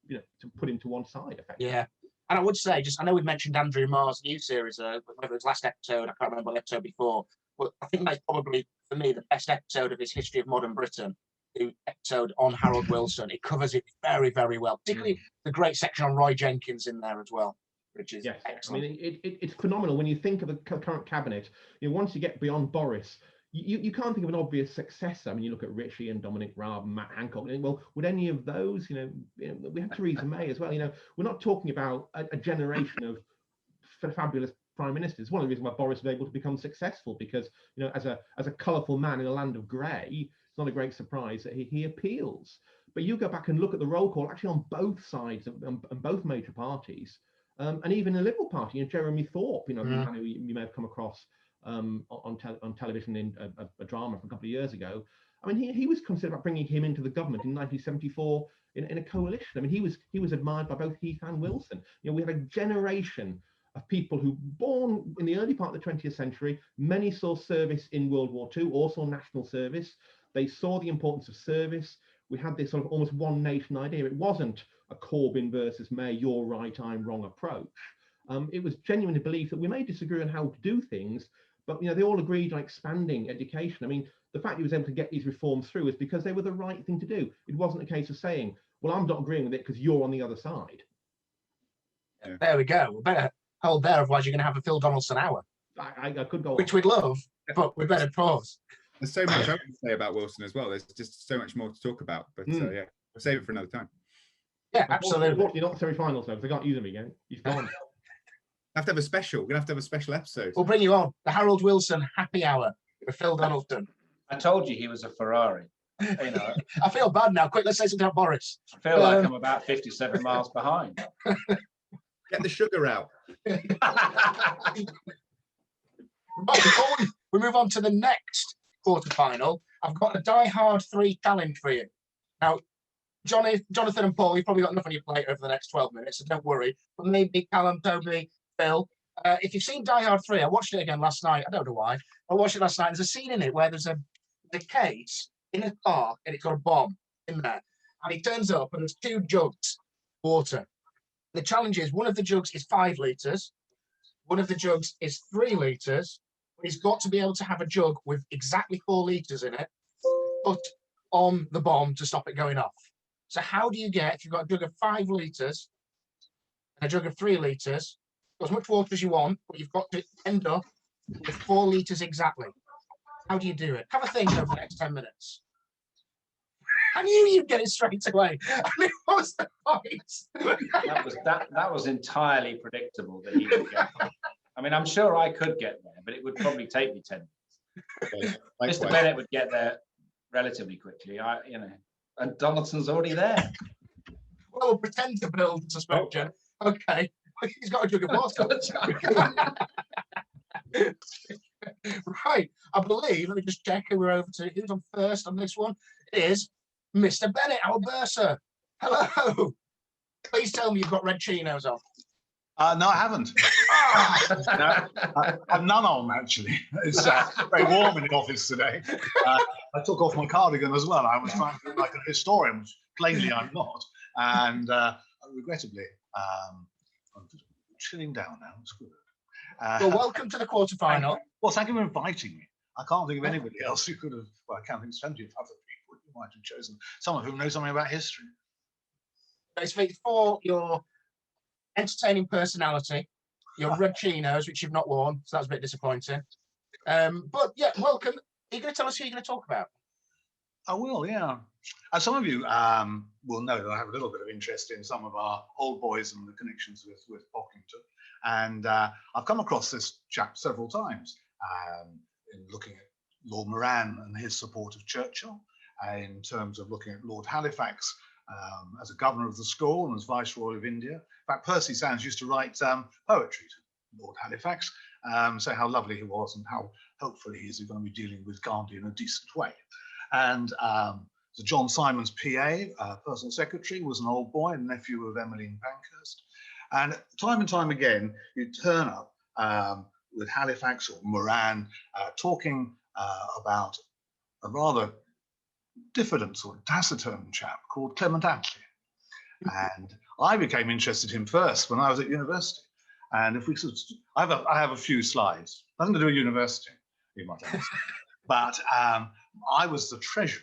to put him to one side, effectively. Yeah. And I would say, I know we've mentioned Andrew Marr's new series, whether it was last episode, I can't remember the episode before, but I think that's probably, for me, the best episode of his History of Modern Britain, the episode on Harold Wilson. It covers it very, very well, particularly the great section on Roy Jenkins in there as well, which is excellent. I mean, it's phenomenal when you think of the current cabinet. Once you get beyond Boris, you can't think of an obvious successor. I mean, you look at Richie and Dominic Raab and Matt Hancock. Well, would any of those, we have Theresa May as well. We're not talking about a generation of fabulous prime ministers. One of the reasons why Boris was able to become successful, because as a colourful man in a land of grey, it's not a great surprise that he appeals. But you go back and look at the roll call actually on both sides and both major parties, and even the Liberal Party. Jeremy Thorpe, who you may have come across on television in a drama from a couple of years ago. I mean, he was considered about bringing him into the government in 1974 in a coalition. I mean, he was admired by both Heath and Wilson. We had a generation of people who, born in the early part of the 20th century, many saw service in World War II, also national service. They saw the importance of service. We had this sort of almost one nation idea. It wasn't a Corbyn versus May, you're right, I'm wrong approach. It was genuinely believed that we may disagree on how to do things, but they all agreed on expanding education. I mean, the fact he was able to get these reforms through is because they were the right thing to do. It wasn't a case of saying, well, I'm not agreeing with it because you're on the other side. Yeah. There we go. We better hold there, otherwise you're going to have a Phil Donaldson hour. I could go on. Which we'd love, but we better pause. There's so much I want to say about Wilson as well. There's just so much more to talk about, but yeah, we'll save it for another time. Yeah, absolutely. You're not semi-finals though, because I can't use him again. He's gone. Have to have a special. We're gonna have to have a special episode. We'll bring you on the Harold Wilson Happy Hour with Phil Donaldson. I told you he was a Ferrari. I feel bad now. Quick, let's say something about Boris. I feel like I'm about 57 miles behind. Get the sugar out. Right, before we move on to the next quarterfinal, I've got a Die Hard 3 challenge for you. Now, Jonathan and Paul, you've probably got enough on your plate over the next 12 minutes, so don't worry. But maybe Callum, Toby, Phil, if you've seen Die Hard 3, I watched it again last night. I don't know why. I watched it last night. There's a scene in it where there's a case in a car and it's got a bomb in there. And he turns up and there's 2 jugs of water. The challenge is one of the jugs is 5 litres. One of the jugs is 3 litres. But he's got to be able to have a jug with exactly 4 litres in it, put on the bomb to stop it going off. So how do you get, if you've got a jug of 5 litres and a jug of 3 litres, as much water as you want, but you've got to end up with 4 litres exactly. How do you do it? Have a think over the next 10 minutes. I knew you'd get it straight away. I mean, what was the point? that was entirely predictable that he would get there. I mean, I'm sure I could get there, but it would probably take me 10 minutes. Mr. Bennett would get there relatively quickly. And Donaldson's already there. Well, we'll pretend to build suspension. Okay. He's got a jug of water. Right. I believe, let me just check who we're over to. Who's on first on this one? It is Mr. Bennett, our bursar. Hello. Please tell me you've got red chinos on. No, I haven't. I've none on, actually. It's very warm in the office today. I took off my cardigan as well. I was trying to look like a historian, which plainly I'm not. And regrettably, I'm chilling down now. It's good. Well, welcome to the quarterfinal. Well, thank you for inviting me. I can't think of anybody else who could have, well, I can't think of plenty of other people who might have chosen, some of whom know something about history. It's for your entertaining personality, your red chinos, which you've not worn, so that's a bit disappointing. But yeah, welcome. Are you going to tell us who you're going to talk about? I will, yeah. As some of you will know that I have a little bit of interest in some of our old boys and the connections with Pocklington. And I've come across this chap several times in looking at Lord Moran and his support of Churchill, in terms of looking at Lord Halifax as a governor of the school and as Viceroy of India. In fact, Percy Sands used to write poetry to Lord Halifax, say how lovely he was and how hopefully he is going to be dealing with Gandhi in a decent way. And so John Simon's PA, personal secretary, was an old boy, a nephew of Emmeline Pankhurst. And time again, you'd turn up with Halifax or Moran talking about a rather diffident sort of taciturn chap called Clement Attlee. And I became interested in him first when I was at university. And if we sort of, I have a few slides. Nothing to do with university, you might ask. But I was the treasurer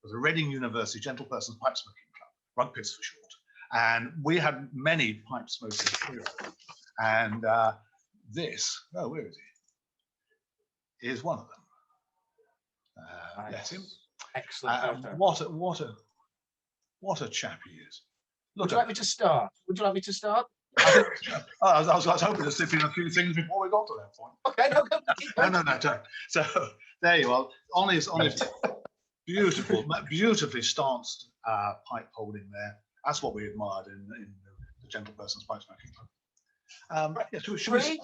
of the Reading University Gentlepersons Pipe Smoking Club, Rugpits for short. And we had many pipe smoking heroes. And this, oh, where is he? Is one of them. Bless him. Excellent. What a chap he is. Would you like me to start? Would you like me to start? I was hoping to slip in a few things before we got to that point. Okay, no, go. No, don't. So there you are. Honest, beautiful, beautifully stanced pipe holding there. That's what we admired in the Gentlepersons Pipe Smoking Club. Yeah, should we 3,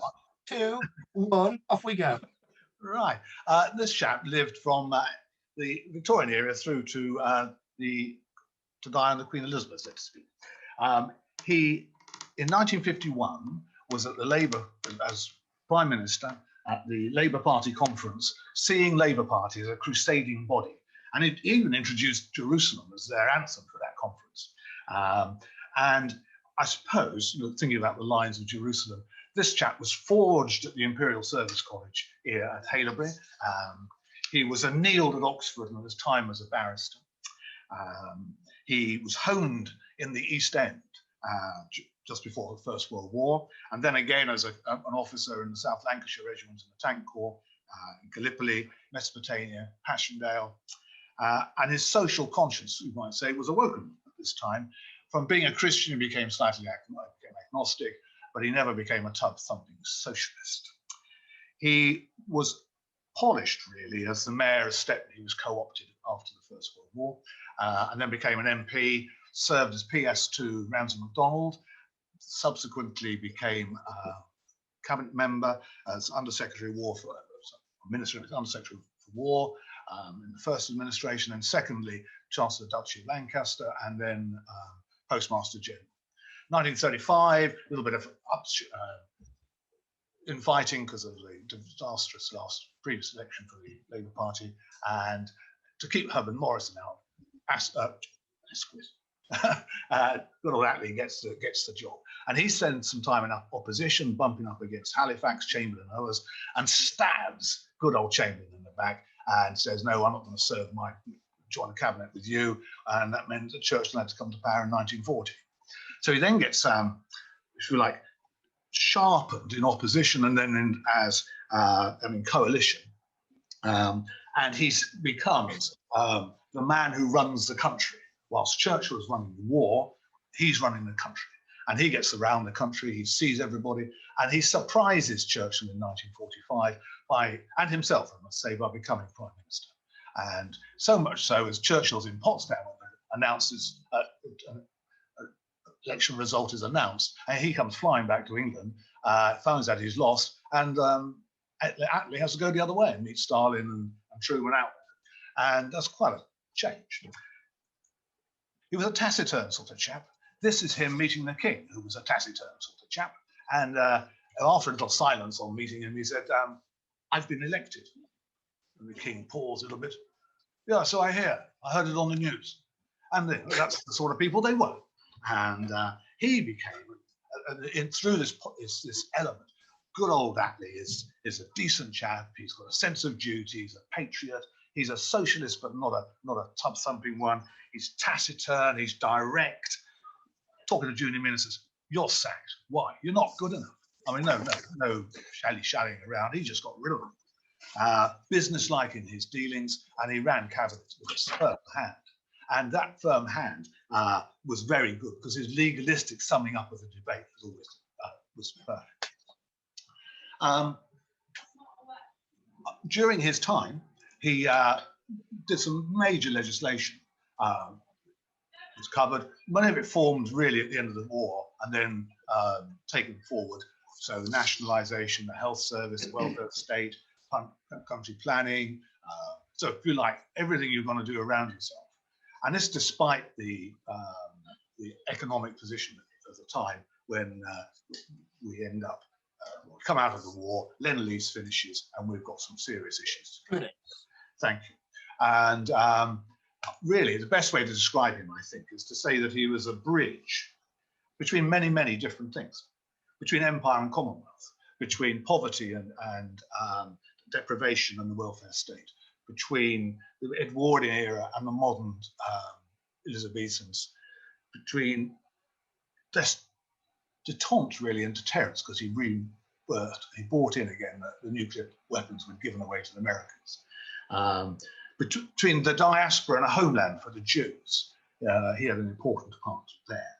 2, 1, off we go. Right. This chap lived from the Victorian era through to Diana, Queen Elizabeth, so to speak. He, in 1951, was at the Labour, as Prime Minister, at the Labour Party conference, seeing Labour Party as a crusading body. And it even introduced Jerusalem as their anthem for that conference. And I suppose, thinking about the lines of Jerusalem, this chap was forged at the Imperial Service College here at Haileybury. He was annealed at Oxford in his time as a barrister. He was honed in the East End just before the First World War, and then again as an officer in the South Lancashire Regiment in the Tank Corps, in Gallipoli, Mesopotamia, Passchendaele. And his social conscience, you might say, was awoken at this time. From being a Christian, he became slightly agnostic, but he never became a tub-thumping socialist. He was polished, really, as the mayor of Stepney. He was co-opted after the First World War, and then became an MP, served as PS to Ramsay MacDonald, subsequently became a cabinet member as Undersecretary of War, Minister Undersecretary for War in the first administration, and secondly, Chancellor of the Duchy of Lancaster, and then Postmaster General. 1935, a little bit of infighting because of the disastrous previous election for the Labour Party, and to keep Herbert Morrison out, good old Attlee gets the job, and he spends some time in opposition, bumping up against Halifax, Chamberlain, others, and stabs good old Chamberlain in the back, and says, "No, I'm not going to join the cabinet with you," and that meant that Churchill had to come to power in 1940. So he then gets, if you like, sharpened in opposition, and then in coalition, and he becomes the man who runs the country. Whilst Churchill is running the war, he's running the country, and he gets around the country. He sees everybody, and he surprises Churchill in 1945 and himself, I must say, by becoming Prime Minister. And so much so as Churchill's in Potsdam, announces election result is announced, and he comes flying back to England, finds out he's lost, and Attlee has to go the other way and meet Stalin and Truman out there. And that's quite a change. He was a taciturn sort of chap. This is him meeting the king, who was a taciturn sort of chap. And after a little silence on meeting him, he said, "I've been elected." And the king paused a little bit. "Yeah, so I hear. I heard it on the news." And that's the sort of people they were. And he became, through this element, good old Attlee is a decent chap. He's got a sense of duty. He's a patriot. He's a socialist, but not a tub-thumping one. He's taciturn. He's direct. Talking to junior ministers, "You're sacked. Why? You're not good enough." I mean, no shally-shallying around. He just got rid of them. Businesslike in his dealings, and he ran cabinet with a firm hand. And that firm hand was very good, because his legalistic summing up of the debate was perfect. During his time, he did some major legislation was covered. Many of it formed really at the end of the war and then taken forward. So the nationalisation, the health service, the welfare state, country planning. So if you like, everything you're going to do around yourself. And this despite the economic position at the time when we end up, come out of the war, Lend-Lease finishes, and we've got some serious issues. Thank you. And really, the best way to describe him, I think, is to say that he was a bridge between many, many different things, between empire and commonwealth, between poverty and deprivation and the welfare state, between the Edwardian era and the modern Elizabethans, between detente really and deterrence, because he brought in again the nuclear weapons were given away to the Americans. Between the diaspora and a homeland for the Jews, he had an important part there.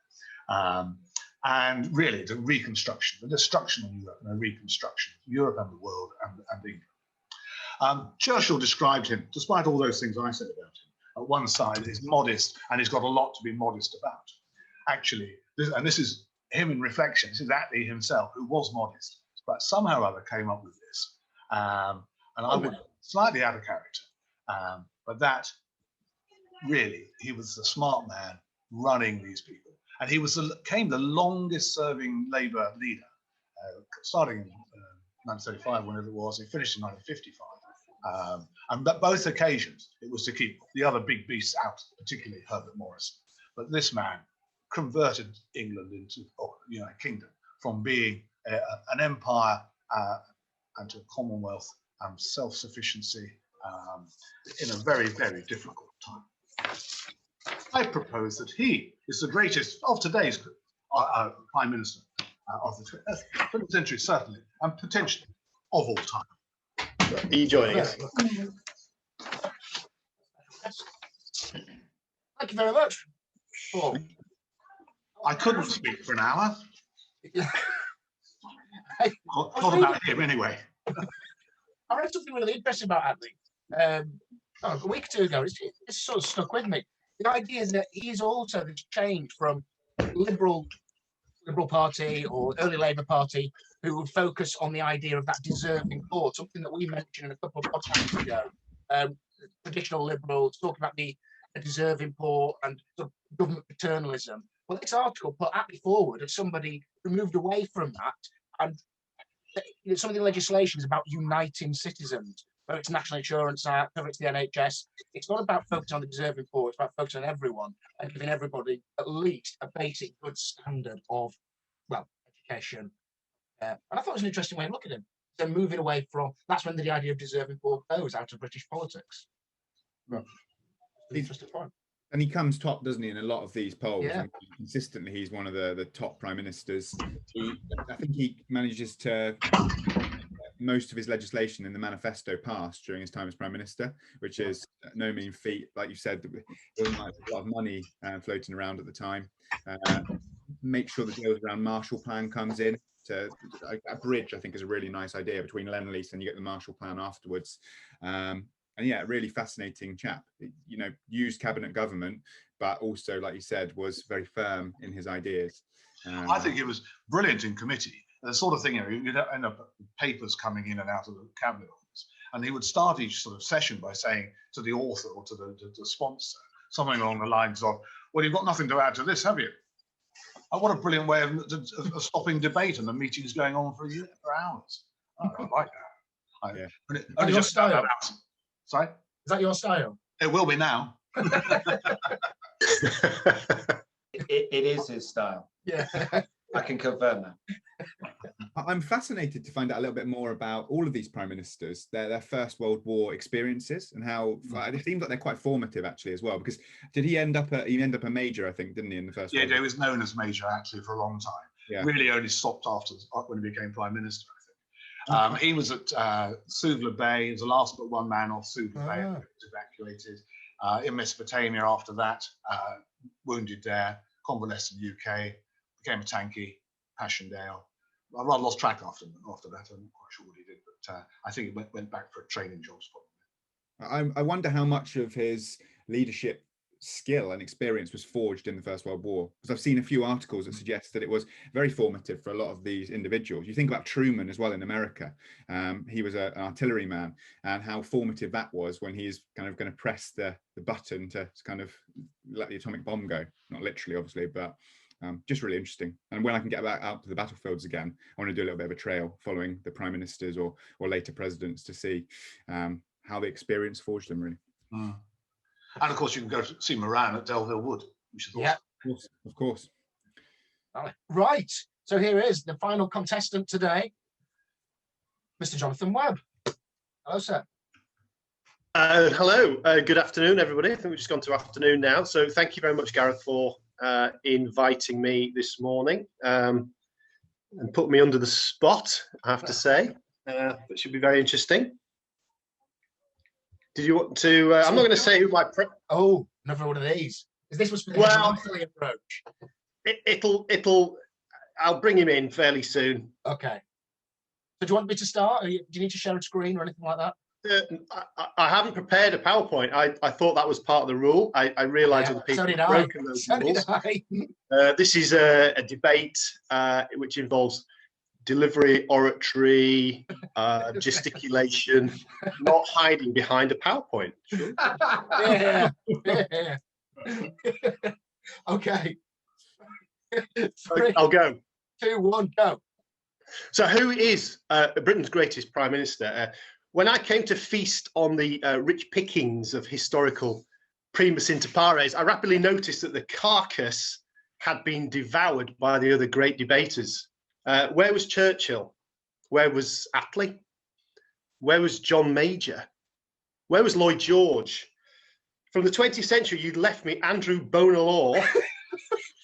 And really the reconstruction, the destruction of Europe and the reconstruction of Europe and the world and England. Churchill described him, despite all those things I said about him, at one side is modest and he's got a lot to be modest about. Actually, this is him in reflection, this is Attlee himself, who was modest, but somehow or other came up with this. And I would slightly out of character, but that really, he was the smart man running these people. And he became the longest serving Labour leader, starting in 1935, whenever it was, he finished in 1955. And at both occasions, it was to keep the other big beasts out, particularly Herbert Morrison. But this man converted England into the United Kingdom from being an empire and to a commonwealth and self-sufficiency in a very, very difficult time. I propose that he is the greatest of today's Prime Minister of the 20th century, certainly, and potentially of all time. Are you joining us? Thank you very much. Paul. I couldn't speak for an hour. Not about him, anyway. I read something really interesting about Attlee a week or two ago. It's sort of stuck with me. The idea is that he's also this change from Liberal Party or early Labour Party, who would focus on the idea of that deserving poor, something that we mentioned in a couple of podcasts ago. Traditional Liberals talking about the deserving poor and sort of government paternalism. Well, this article put Attlee forward as somebody who moved away from that, and some of the legislation is about uniting citizens. Whether it's National Insurance Act, whether it's the NHS, it's not about focusing on the deserving poor, it's about focusing on everyone and giving everybody at least a basic good standard of, well, education. And I thought it was an interesting way of looking at him. So moving away from, that's when the idea of deserving poor goes out of British politics. Well, interesting point. And he comes top, doesn't he, in a lot of these polls? Yeah. And consistently, he's one of the top prime ministers. I think he manages to most of his legislation in the manifesto passed during his time as prime minister, which is no mean feat. Like you said, there was a lot of money floating around at the time. Make sure the deals around Marshall Plan comes in. A bridge, I think, is a really nice idea between Lend-Lease and you get the Marshall Plan afterwards. And yeah, really fascinating chap. Used cabinet government, but also, like you said, was very firm in his ideas. I think it was brilliant in committee. The sort of thing, you'd end up with papers coming in and out of the cabinet office, and he would start each sort of session by saying to the author or to the sponsor something along the lines of, "Well, you've got nothing to add to this, have you?" And what a brilliant way of stopping debate and the meetings going on for hours. Oh, I like that. Yeah. Only just style. Sorry? Is that your style? It will be now. It is his style. Yeah. I can confirm that. I'm fascinated to find out a little bit more about all of these prime ministers, their First World War experiences, and how it seems like they're quite formative actually as well. Because did he end up a major? I think, didn't he, in the First World War? He was known as major actually for a long time. Yeah. Really only stopped after when he became prime minister, I think. He was at Suvla Bay. He was the last but one man off Suvla Bay. Was evacuated in Mesopotamia after that. Wounded there, convalesced in the UK. Became a tankie, Passchendaele. I rather lost track after that. I'm not quite sure what he did, but I think he went back for training jobs probably. I wonder how much of his leadership skill and experience was forged in the First World War? Because I've seen a few articles that suggest that it was very formative for a lot of these individuals. You think about Truman as well in America. He was an artilleryman, and how formative that was when he's kind of going to press the button to kind of let the atomic bomb go. Not literally, obviously, but just really interesting. And when I can get back out to the battlefields again, I want to do a little bit of a trail following the prime ministers or later presidents to see how the experience forged them, really. And of course, you can go to see Moran at Delville Wood, which is awesome. Yeah, Of course. Right. So here is the final contestant today, Mr. Jonathan Webb. Hello, sir. Hello. Good afternoon, everybody. I think we've just gone to afternoon now. So thank you very much, Gareth, for inviting me this morning and put me under the spot, I have to say. That should be very interesting. Did you want to? I'm not going to say who my. Oh, another one of these. Is this was for the monthly approach? It'll. I'll bring him in fairly soon. Okay. So do you want me to start? Do you need to share a screen or anything like that? I haven't prepared a PowerPoint. I thought that was part of the rule. I realised other people have broken those rules. This is a debate which involves delivery, oratory, gesticulation, not hiding behind a PowerPoint. Sure. Yeah. Okay. I'll go. 2, 1, go. So who is Britain's greatest Prime Minister? When I came to feast on the rich pickings of historical primus inter pares, I rapidly noticed that the carcass had been devoured by the other great debaters. Where was Churchill? Where was Attlee? Where was John Major? Where was Lloyd George? From the 20th century, you'd left me Andrew Bonar Law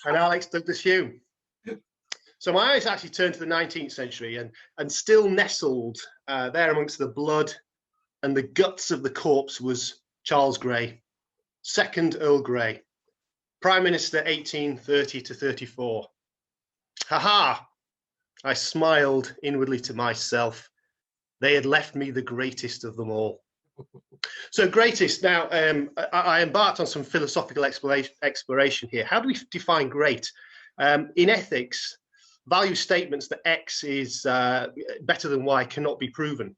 and Alex Douglas Hume. So my eyes actually turned to the 19th century, and still nestled there amongst the blood and the guts of the corpse was Charles Grey, 2nd Earl Grey, Prime Minister 1830 to 34. Ha ha! I smiled inwardly to myself. They had left me the greatest of them all. So greatest, now I embarked on some philosophical exploration here. How do we define great? In ethics, value statements that X is better than Y cannot be proven.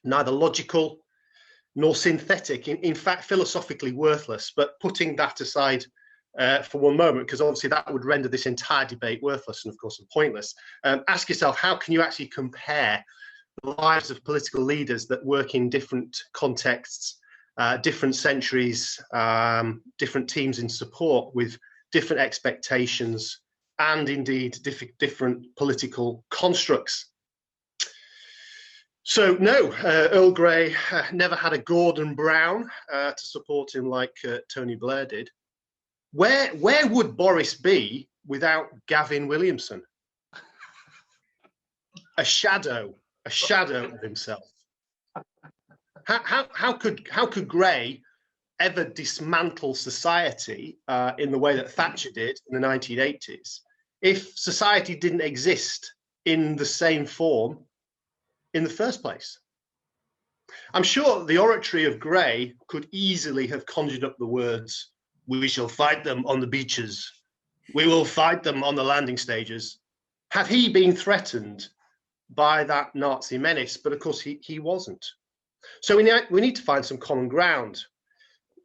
Neither logical nor synthetic, in fact, philosophically worthless. But putting that aside for one moment, because obviously that would render this entire debate worthless and of course pointless. Ask yourself, how can you actually compare the lives of political leaders that work in different contexts, different centuries, different teams in support with different expectations and indeed different political constructs? So no, Earl Grey never had a Gordon Brown to support him like Tony Blair did. Where would Boris be without Gavin Williamson? A shadow of himself. How could Grey ever dismantle society in the way that Thatcher did in the 1980s if society didn't exist in the same form in the first place? I'm sure the oratory of Grey could easily have conjured up the words, "We shall fight them on the beaches. We will fight them on the landing stages," had he been threatened by that Nazi menace. But of course he wasn't. So we need to find some common ground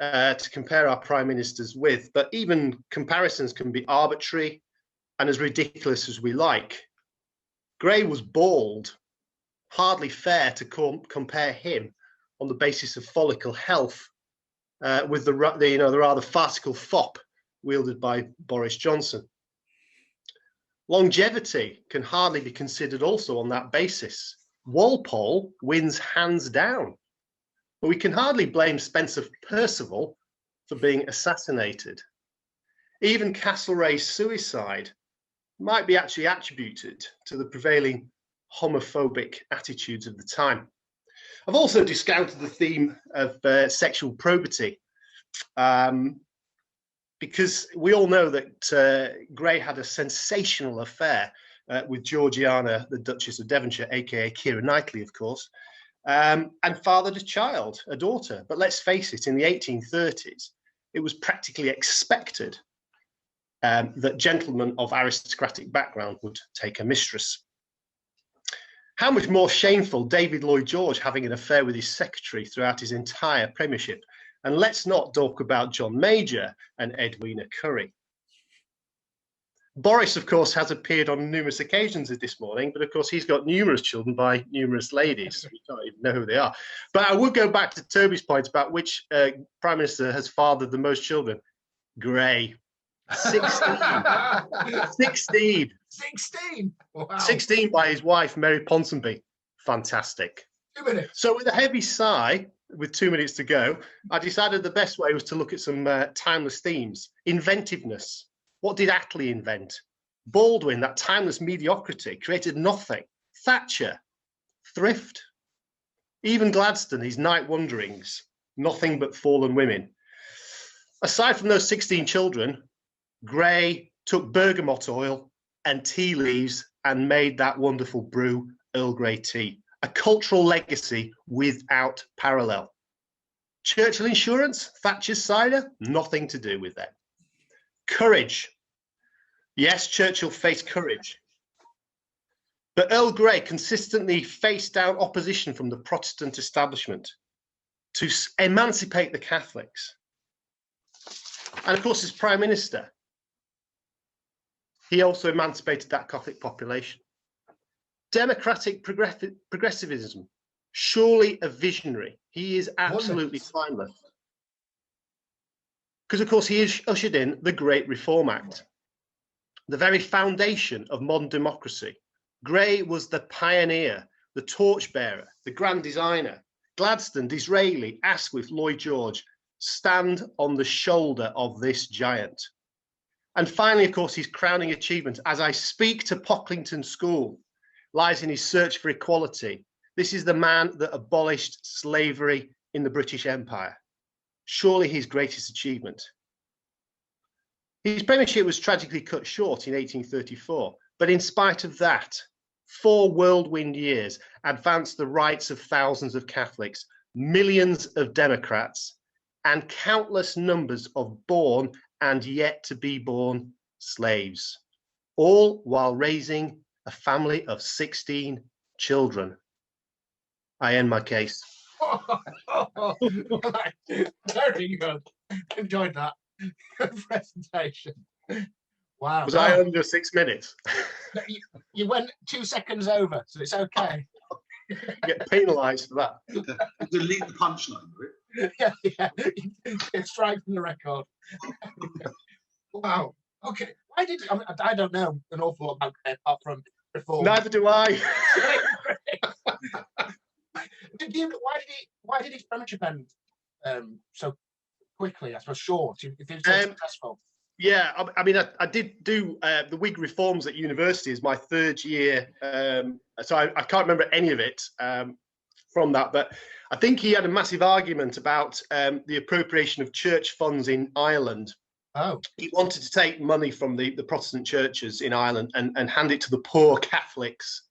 to compare our prime ministers with, but even comparisons can be arbitrary and as ridiculous as we like. Grey was bald. Hardly fair to compare him on the basis of follicle health with the rather farcical fop wielded by Boris Johnson. Longevity can hardly be considered also on that basis. Walpole wins hands down, but we can hardly blame Spencer Perceval for being assassinated. Even Castlereagh's suicide might be actually attributed to the prevailing homophobic attitudes of the time. I've also discounted the theme of sexual probity because we all know that Grey had a sensational affair with Georgiana, the Duchess of Devonshire, a.k.a. Keira Knightley, of course, and fathered a child, a daughter. But let's face it, in the 1830s, it was practically expected that gentlemen of aristocratic background would take a mistress. How much more shameful David Lloyd George having an affair with his secretary throughout his entire premiership. And let's not talk about John Major and Edwina Curry. Boris, of course, has appeared on numerous occasions this morning, but of course he's got numerous children by numerous ladies. We don't even know who they are. But I would go back to Toby's point about which Prime Minister has fathered the most children. Grey. 16. 16. 16. Wow. 16 by his wife, Mary Ponsonby. Fantastic. 2 minutes. So with a heavy sigh, with 2 minutes to go, I decided the best way was to look at some timeless themes. Inventiveness. What did Attlee invent? Baldwin, that timeless mediocrity, created nothing. Thatcher, thrift. Even Gladstone, his night wanderings, nothing but fallen women. Aside from those 16 children, Grey took bergamot oil and tea leaves and made that wonderful brew, Earl Grey tea. A cultural legacy without parallel. Churchill Insurance, Thatcher's cider, nothing to do with that. Courage. Yes, Churchill faced courage. But Earl Grey consistently faced down opposition from the Protestant establishment to emancipate the Catholics. And of course, as Prime Minister, he also emancipated that Catholic population. Democratic progressivism, surely a visionary. He is absolutely timeless. Because, of course, he ushered in the Great Reform Act, the very foundation of modern democracy. Grey was the pioneer, the torchbearer, the grand designer. Gladstone, Disraeli, Asquith, Lloyd George stand on the shoulder of this giant. And finally, of course, his crowning achievement, as I speak to Pocklington School, lies in his search for equality. This is the man that abolished slavery in the British Empire. Surely his greatest achievement. His premiership was tragically cut short in 1834, but in spite of that, 4 whirlwind years advanced the rights of thousands of Catholics, millions of Democrats, and countless numbers of born and yet to be born slaves, all while raising a family of 16 children. I end my case. Very good. Enjoyed that. Good presentation. Wow. Was I under 6 minutes? You went 2 seconds over, so it's okay. Get penalised for that. Delete the punchline, Yeah. It's strike from the record. Wow. Okay. I don't know an awful lot about Grey apart from reform. Neither do I. Why did his premiership end so quickly? I suppose short. If he was so successful. Yeah, I mean, I did do the Whig reforms at university as my 3rd year, so I can't remember any of it from that. But I think he had a massive argument about the appropriation of church funds in Ireland. Oh, he wanted to take money from the Protestant churches in Ireland and hand it to the poor Catholics.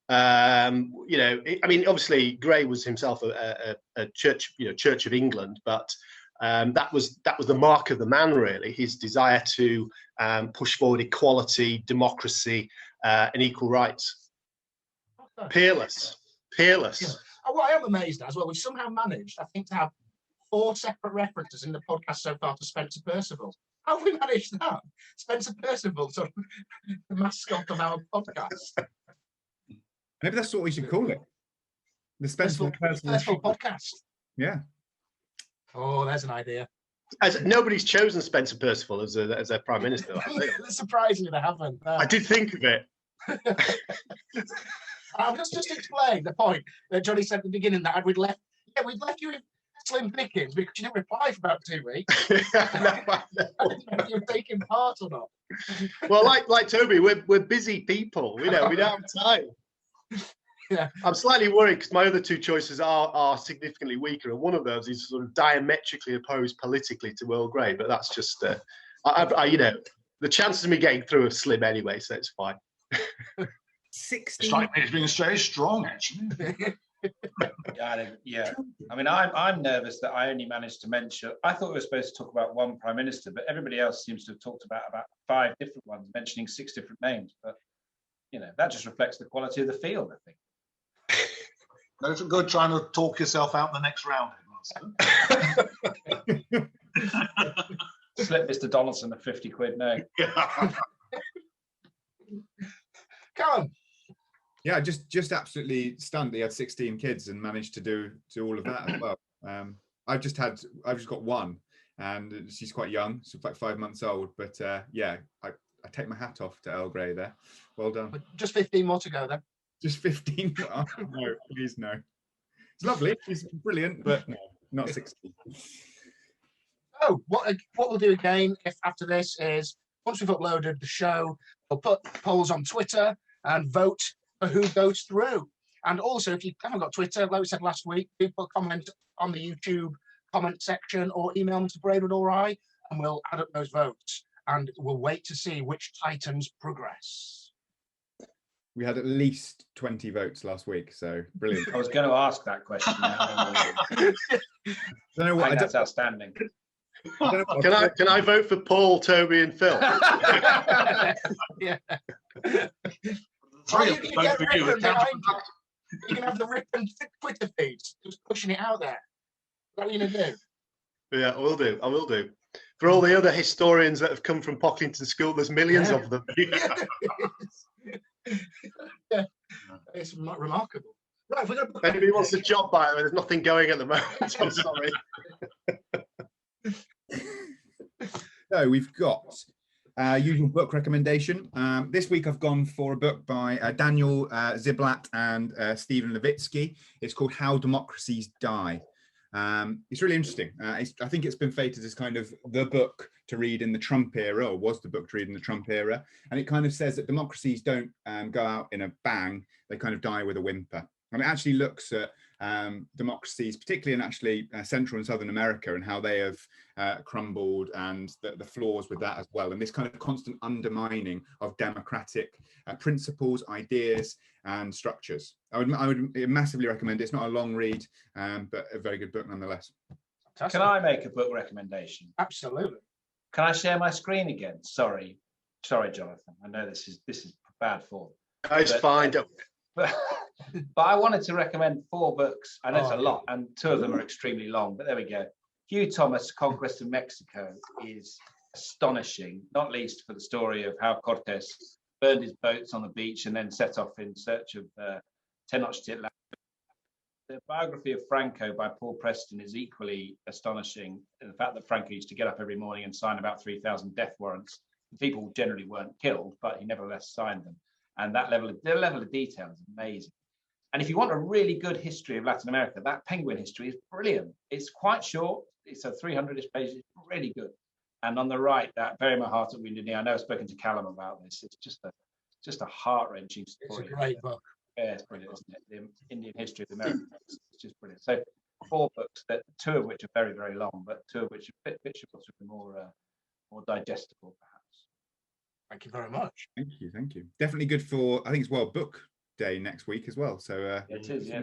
I mean, obviously, Grey was himself a church, Church of England, but that was the mark of the man, really. His desire to push forward equality, democracy, and equal rights. Peerless. Yeah. What I am amazed at as well, we somehow managed, I think, to have 4 separate references in the podcast so far to Spencer Perceval. How have we managed that? Spencer Perceval, sort of the mascot of our podcast. Maybe that's what we should call it. The Spencer Perceval podcast. Yeah. Oh, there's an idea. As nobody's chosen Spencer Perceval as their Prime Minister. Surprisingly, they haven't. No. I did think of it. I'll just explain the point that Johnny said at the beginning that we'd left you with slim pickings because you didn't reply for about 2 weeks. I didn't know if you were taking part or not. Well, like Toby, we're busy people. We don't have time. Yeah. I'm slightly worried because my other 2 choices are significantly weaker, and one of those is sort of diametrically opposed politically to Earl Grey. But that's just, the chances of me getting through are slim anyway, so it's fine. 16. Strike me as being very strong, actually. Yeah. I mean, I'm nervous that I only managed to mention. I thought we were supposed to talk about one prime minister, but everybody else seems to have talked about 5 different ones, mentioning 6 different names. But you know, that just reflects the quality of the field, I think. No, it's good trying to talk yourself out in the next round. Slip Mr. Donaldson a 50 quid, no. Callum. Yeah, just absolutely stunned. He had 16 kids and managed to do all of that as well. I've just got one, and she's quite young, she's like 5 months old. But yeah, I take my hat off to Earl Grey there. Well done. But just 15 more to go then. Just 15. Oh, no, please no. It's lovely. She's brilliant, but no, not 16. Oh, what we'll do again if after this is once we've uploaded the show, we'll put polls on Twitter and vote for who goes through. And also, if you haven't got Twitter, like we said last week, people comment on the YouTube comment section or email them to Braidwood or I, and we'll add up those votes. And we'll wait to see which Titans progress. We had at least 20 votes last week, so brilliant. I was going to ask that question. I don't know what. That's outstanding. Can I vote for Paul, Toby, and Phil? Yeah. Three of them vote for you. You can have the written Twitter feeds, just pushing it out there. Is that what you're going to do? Yeah, I will do. I will do. For all the other historians that have come from Pocklington School, there's millions of them. Yeah, it's remarkable. Right, we're going to Anybody wants a job by it, there's nothing going at the moment. I'm sorry. So we've got usual book recommendation. This week I've gone for a book by Daniel Ziblatt and Stephen Levitsky. It's called How Democracies Die. It's really interesting. I think it's been fated as kind of the book to read in the Trump era, or was the book to read in the Trump era. And it kind of says that democracies don't go out in a bang, they kind of die with a whimper. And it actually looks at democracies, particularly in actually Central and Southern America, and how they have crumbled, and the flaws with that as well. And this kind of constant undermining of democratic principles, ideas, and structures. I would massively recommend it. It's not a long read, but a very good book nonetheless. Can I make a book recommendation? Absolutely. Can I share my screen again? Sorry, Jonathan. I know this is bad form. It's fine. But I wanted to recommend 4 books. I know it's a lot, and 2 of them are extremely long, but there we go. Hugh Thomas' Conquest of Mexico is astonishing, not least for the story of how Cortes burned his boats on the beach and then set off in search of Tenochtitlan. The biography of Franco by Paul Preston is equally astonishing. The fact that Franco used to get up every morning and sign about 3,000 death warrants. People generally weren't killed, but he nevertheless signed them. And that level of detail is amazing. And if you want a really good history of Latin America, that Penguin history is brilliant. It's quite short. It's a 300-ish pages. It's really good. And on the right, that Bury My Heart at Wounded Knee. I know I've spoken to Callum about this. It's just a heart-wrenching story. It's a great book. Yeah, it's brilliant, isn't it? The Indian history of America. It's just brilliant. So 4 books, that 2 of which are very, very long, but 2 of which are a bit short, more digestible, perhaps. Thank you very much. Thank you. Definitely good for, I think it's World Book Day next week as well. So it is, yeah.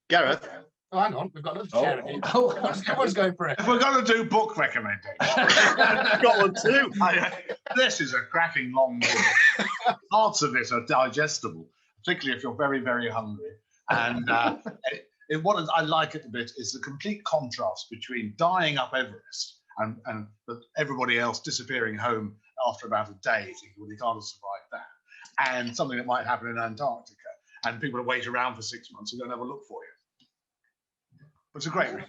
Gareth. Oh, hang on, we've got another chair. Everyone's going for it. If we're going to do book recommendations, got one too. This is a cracking long book. Parts of it are digestible, particularly if you're very, very hungry. And what I like it a bit is the complete contrast between dying up Everest and everybody else disappearing home after about a day, thinking, well, you can't survive that, and something that might happen in Antarctica, and people that wait around for 6 months and go and have a look for you. It's a great read.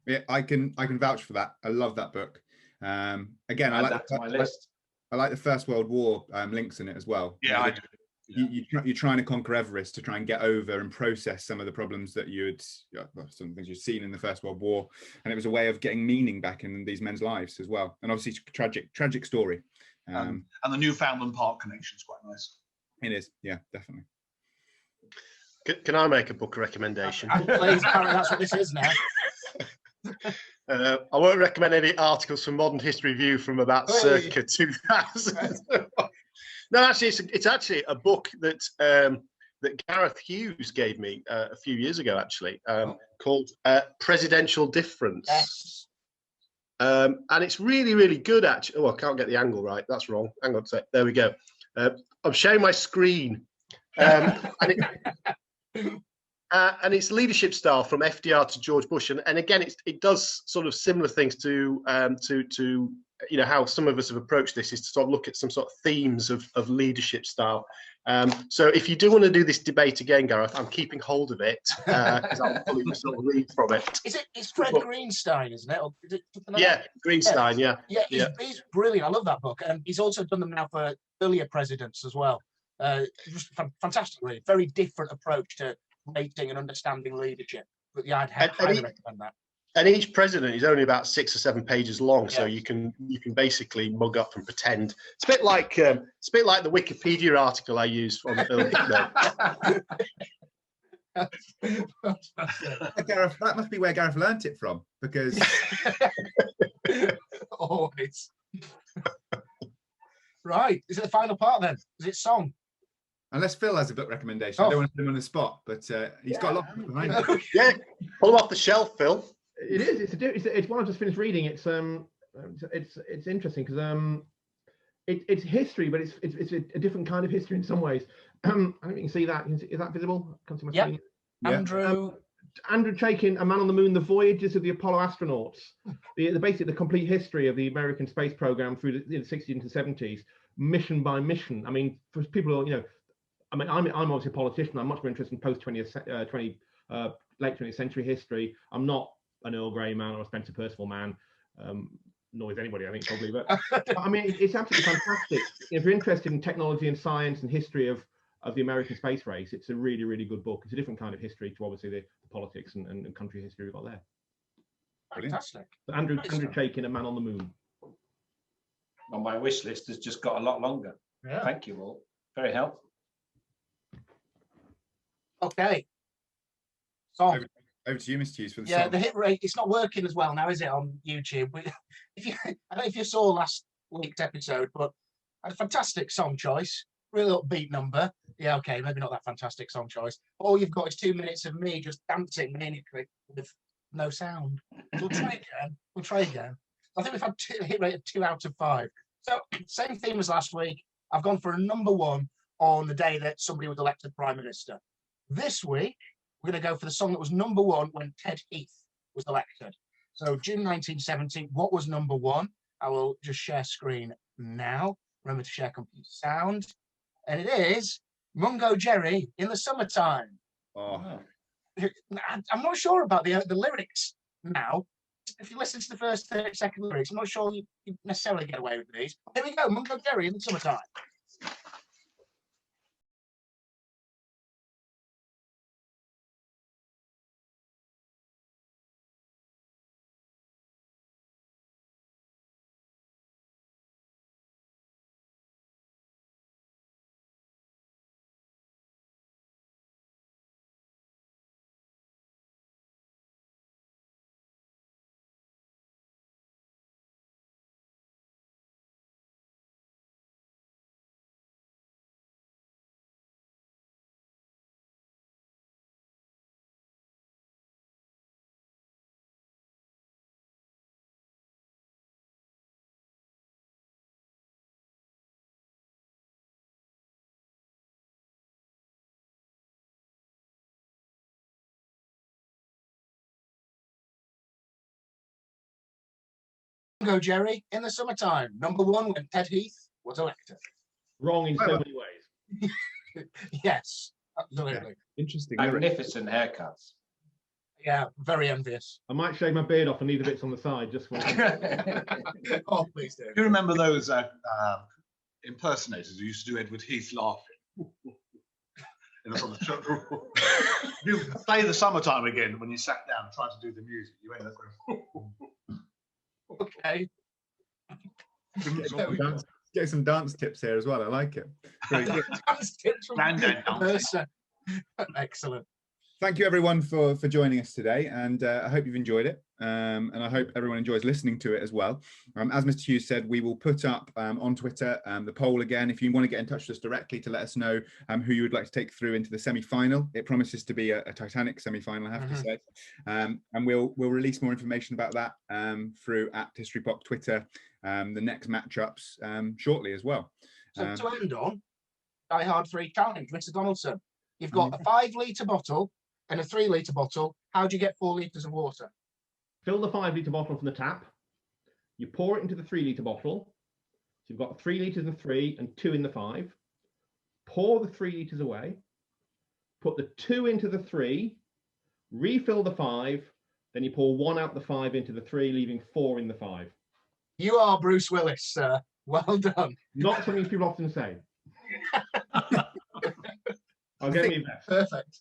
Yeah, I can vouch for that. I love that book. Again, I like that to my list. I like the First World War links in it as well. Yeah, I do. You're trying to conquer Everest to try and get over and process some of the problems that some things you'd seen in the First World War, and it was a way of getting meaning back in these men's lives as well. And obviously, tragic story. And the Newfoundland Park connection is quite nice. It is, yeah, definitely. Can I make a book recommendation? Please, apparently that's what this is now. I won't recommend any articles from Modern History Review from about circa 2000. No, actually, it's actually a book that that Gareth Hughes gave me a few years ago, actually, called Presidential Difference. Yes. And it's really, really good, actually. Oh, I can't get the angle right. That's wrong. Hang on a sec. There we go. I'm sharing my screen. And it's leadership style from FDR to George Bush. And again, it does sort of similar things to how some of us have approached this, is to sort of look at some sort of themes of leadership style. So if you do want to do this debate again, Gareth, I'm keeping hold of it because I'll probably sort of read from it. It's Fred Greenstein, isn't it? Or is it like yeah, Greenstein, yeah. He's brilliant. I love that book. And he's also done them now for earlier presidents as well. Just fantastic, really. Very different approach to rating and understanding leadership. But yeah, I'd highly recommend that. And each president is only about 6 or 7 pages long, so you can basically mug up and pretend. It's a bit like the Wikipedia article I used from Earl. Gareth, that must be where Gareth learnt it from, because always. Right, is it the final part then? Is it song? Unless Phil has a book recommendation. I don't want to put him on the spot, but he's got a lot behind him. Yeah, pull him off the shelf, Phil. It is. It's one I just finished reading. It's interesting because it's history, but it's a different kind of history in some ways. I don't know if you can see that. Is that visible? Come to my screen. Andrew Chaikin, A Man on the Moon: The Voyages of the Apollo Astronauts. Basically the complete history of the American space program through the 60s into the 70s, mission by mission. I mean, for people who, I'm obviously a politician. I'm much more interested in late 20th century history. I'm not an Earl Grey man or a Spencer Perceval man, nor is anybody, I think, probably. But I mean, it's absolutely fantastic. If you're interested in technology and science and history of the American space race, it's a really, really good book. It's a different kind of history to obviously the politics and country history we've got there. Fantastic. So Andrew Chaikin, A Man on the Moon. On my wish list has just got a lot longer. Yeah. Thank you all. Very helpful. Okay. Song. Over to you, Mr. Hughes, for the song. song. The hit rate, it's not working as well now, is it, on YouTube? I don't know if you saw last week's episode, but I had a fantastic song choice. Really upbeat number. Yeah, okay, maybe not that fantastic song choice. All you've got is 2 minutes of me just dancing manically with no sound. We'll try again. I think we've had a hit rate of 2 out of 5. So, same theme as last week. I've gone for a number 1 on the day that somebody was elected Prime Minister. This week, we're going to go for the song that was number 1 when Ted Heath was elected. So June 1970, what was number 1? I will just share screen now. Remember to share computer sound. And it is Mungo Jerry, In the Summertime. Oh. I'm not sure about the lyrics now. If you listen to the first 30-second lyrics, I'm not sure you necessarily get away with these. Here we go, Mungo Jerry, In the Summertime. Mungo Jerry, In the Summertime. Number 1 when Ted Heath was elected. Wrong in so many ways. Yes, absolutely. Yeah. Interesting. Magnificent haircuts. Yeah, very envious. I might shave my beard off and leave the bits on the side just for. Oh, please do. Do you remember those impersonators who used to do Edward Heath laughing? In a sort of you play The Summertime again when you sat down and tried to do the music. You end up going. Okay. Get some dance tips here as well. I like it. Very good. Dance tips from Bursar. Excellent. Thank you everyone for joining us today, and I hope you've enjoyed it, and I hope everyone enjoys listening to it as well. As Mr. Hughes said, we will put up on Twitter the poll again. If you want to get in touch with us directly to let us know who you would like to take through into the semi-final. It promises to be a Titanic semi-final, I have to say, and we'll release more information about that through @HistoryPop Twitter, the next matchups shortly as well. So to end on, Die Hard 3 challenge, Mr. Donaldson. You've got a 5-litre bottle and a 3-litre bottle. How do you get 4 litres of water? Fill the 5-litre bottle from the tap. You pour it into the 3-litre bottle. So you've got 3 litres in the 3 and 2 in the 5. Pour the 3 litres away. Put the 2 into the 3. Refill the 5. Then you pour 1 out the 5 into the 3, leaving 4 in the 5. You are Bruce Willis, sir. Well done. Not something people often say. I'll get me best. Perfect.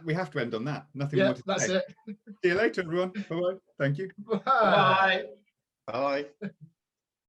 We have to end on that. Nothing Yeah, more to that's say. it. See you later, everyone. Bye-bye. Thank you. Bye. Bye.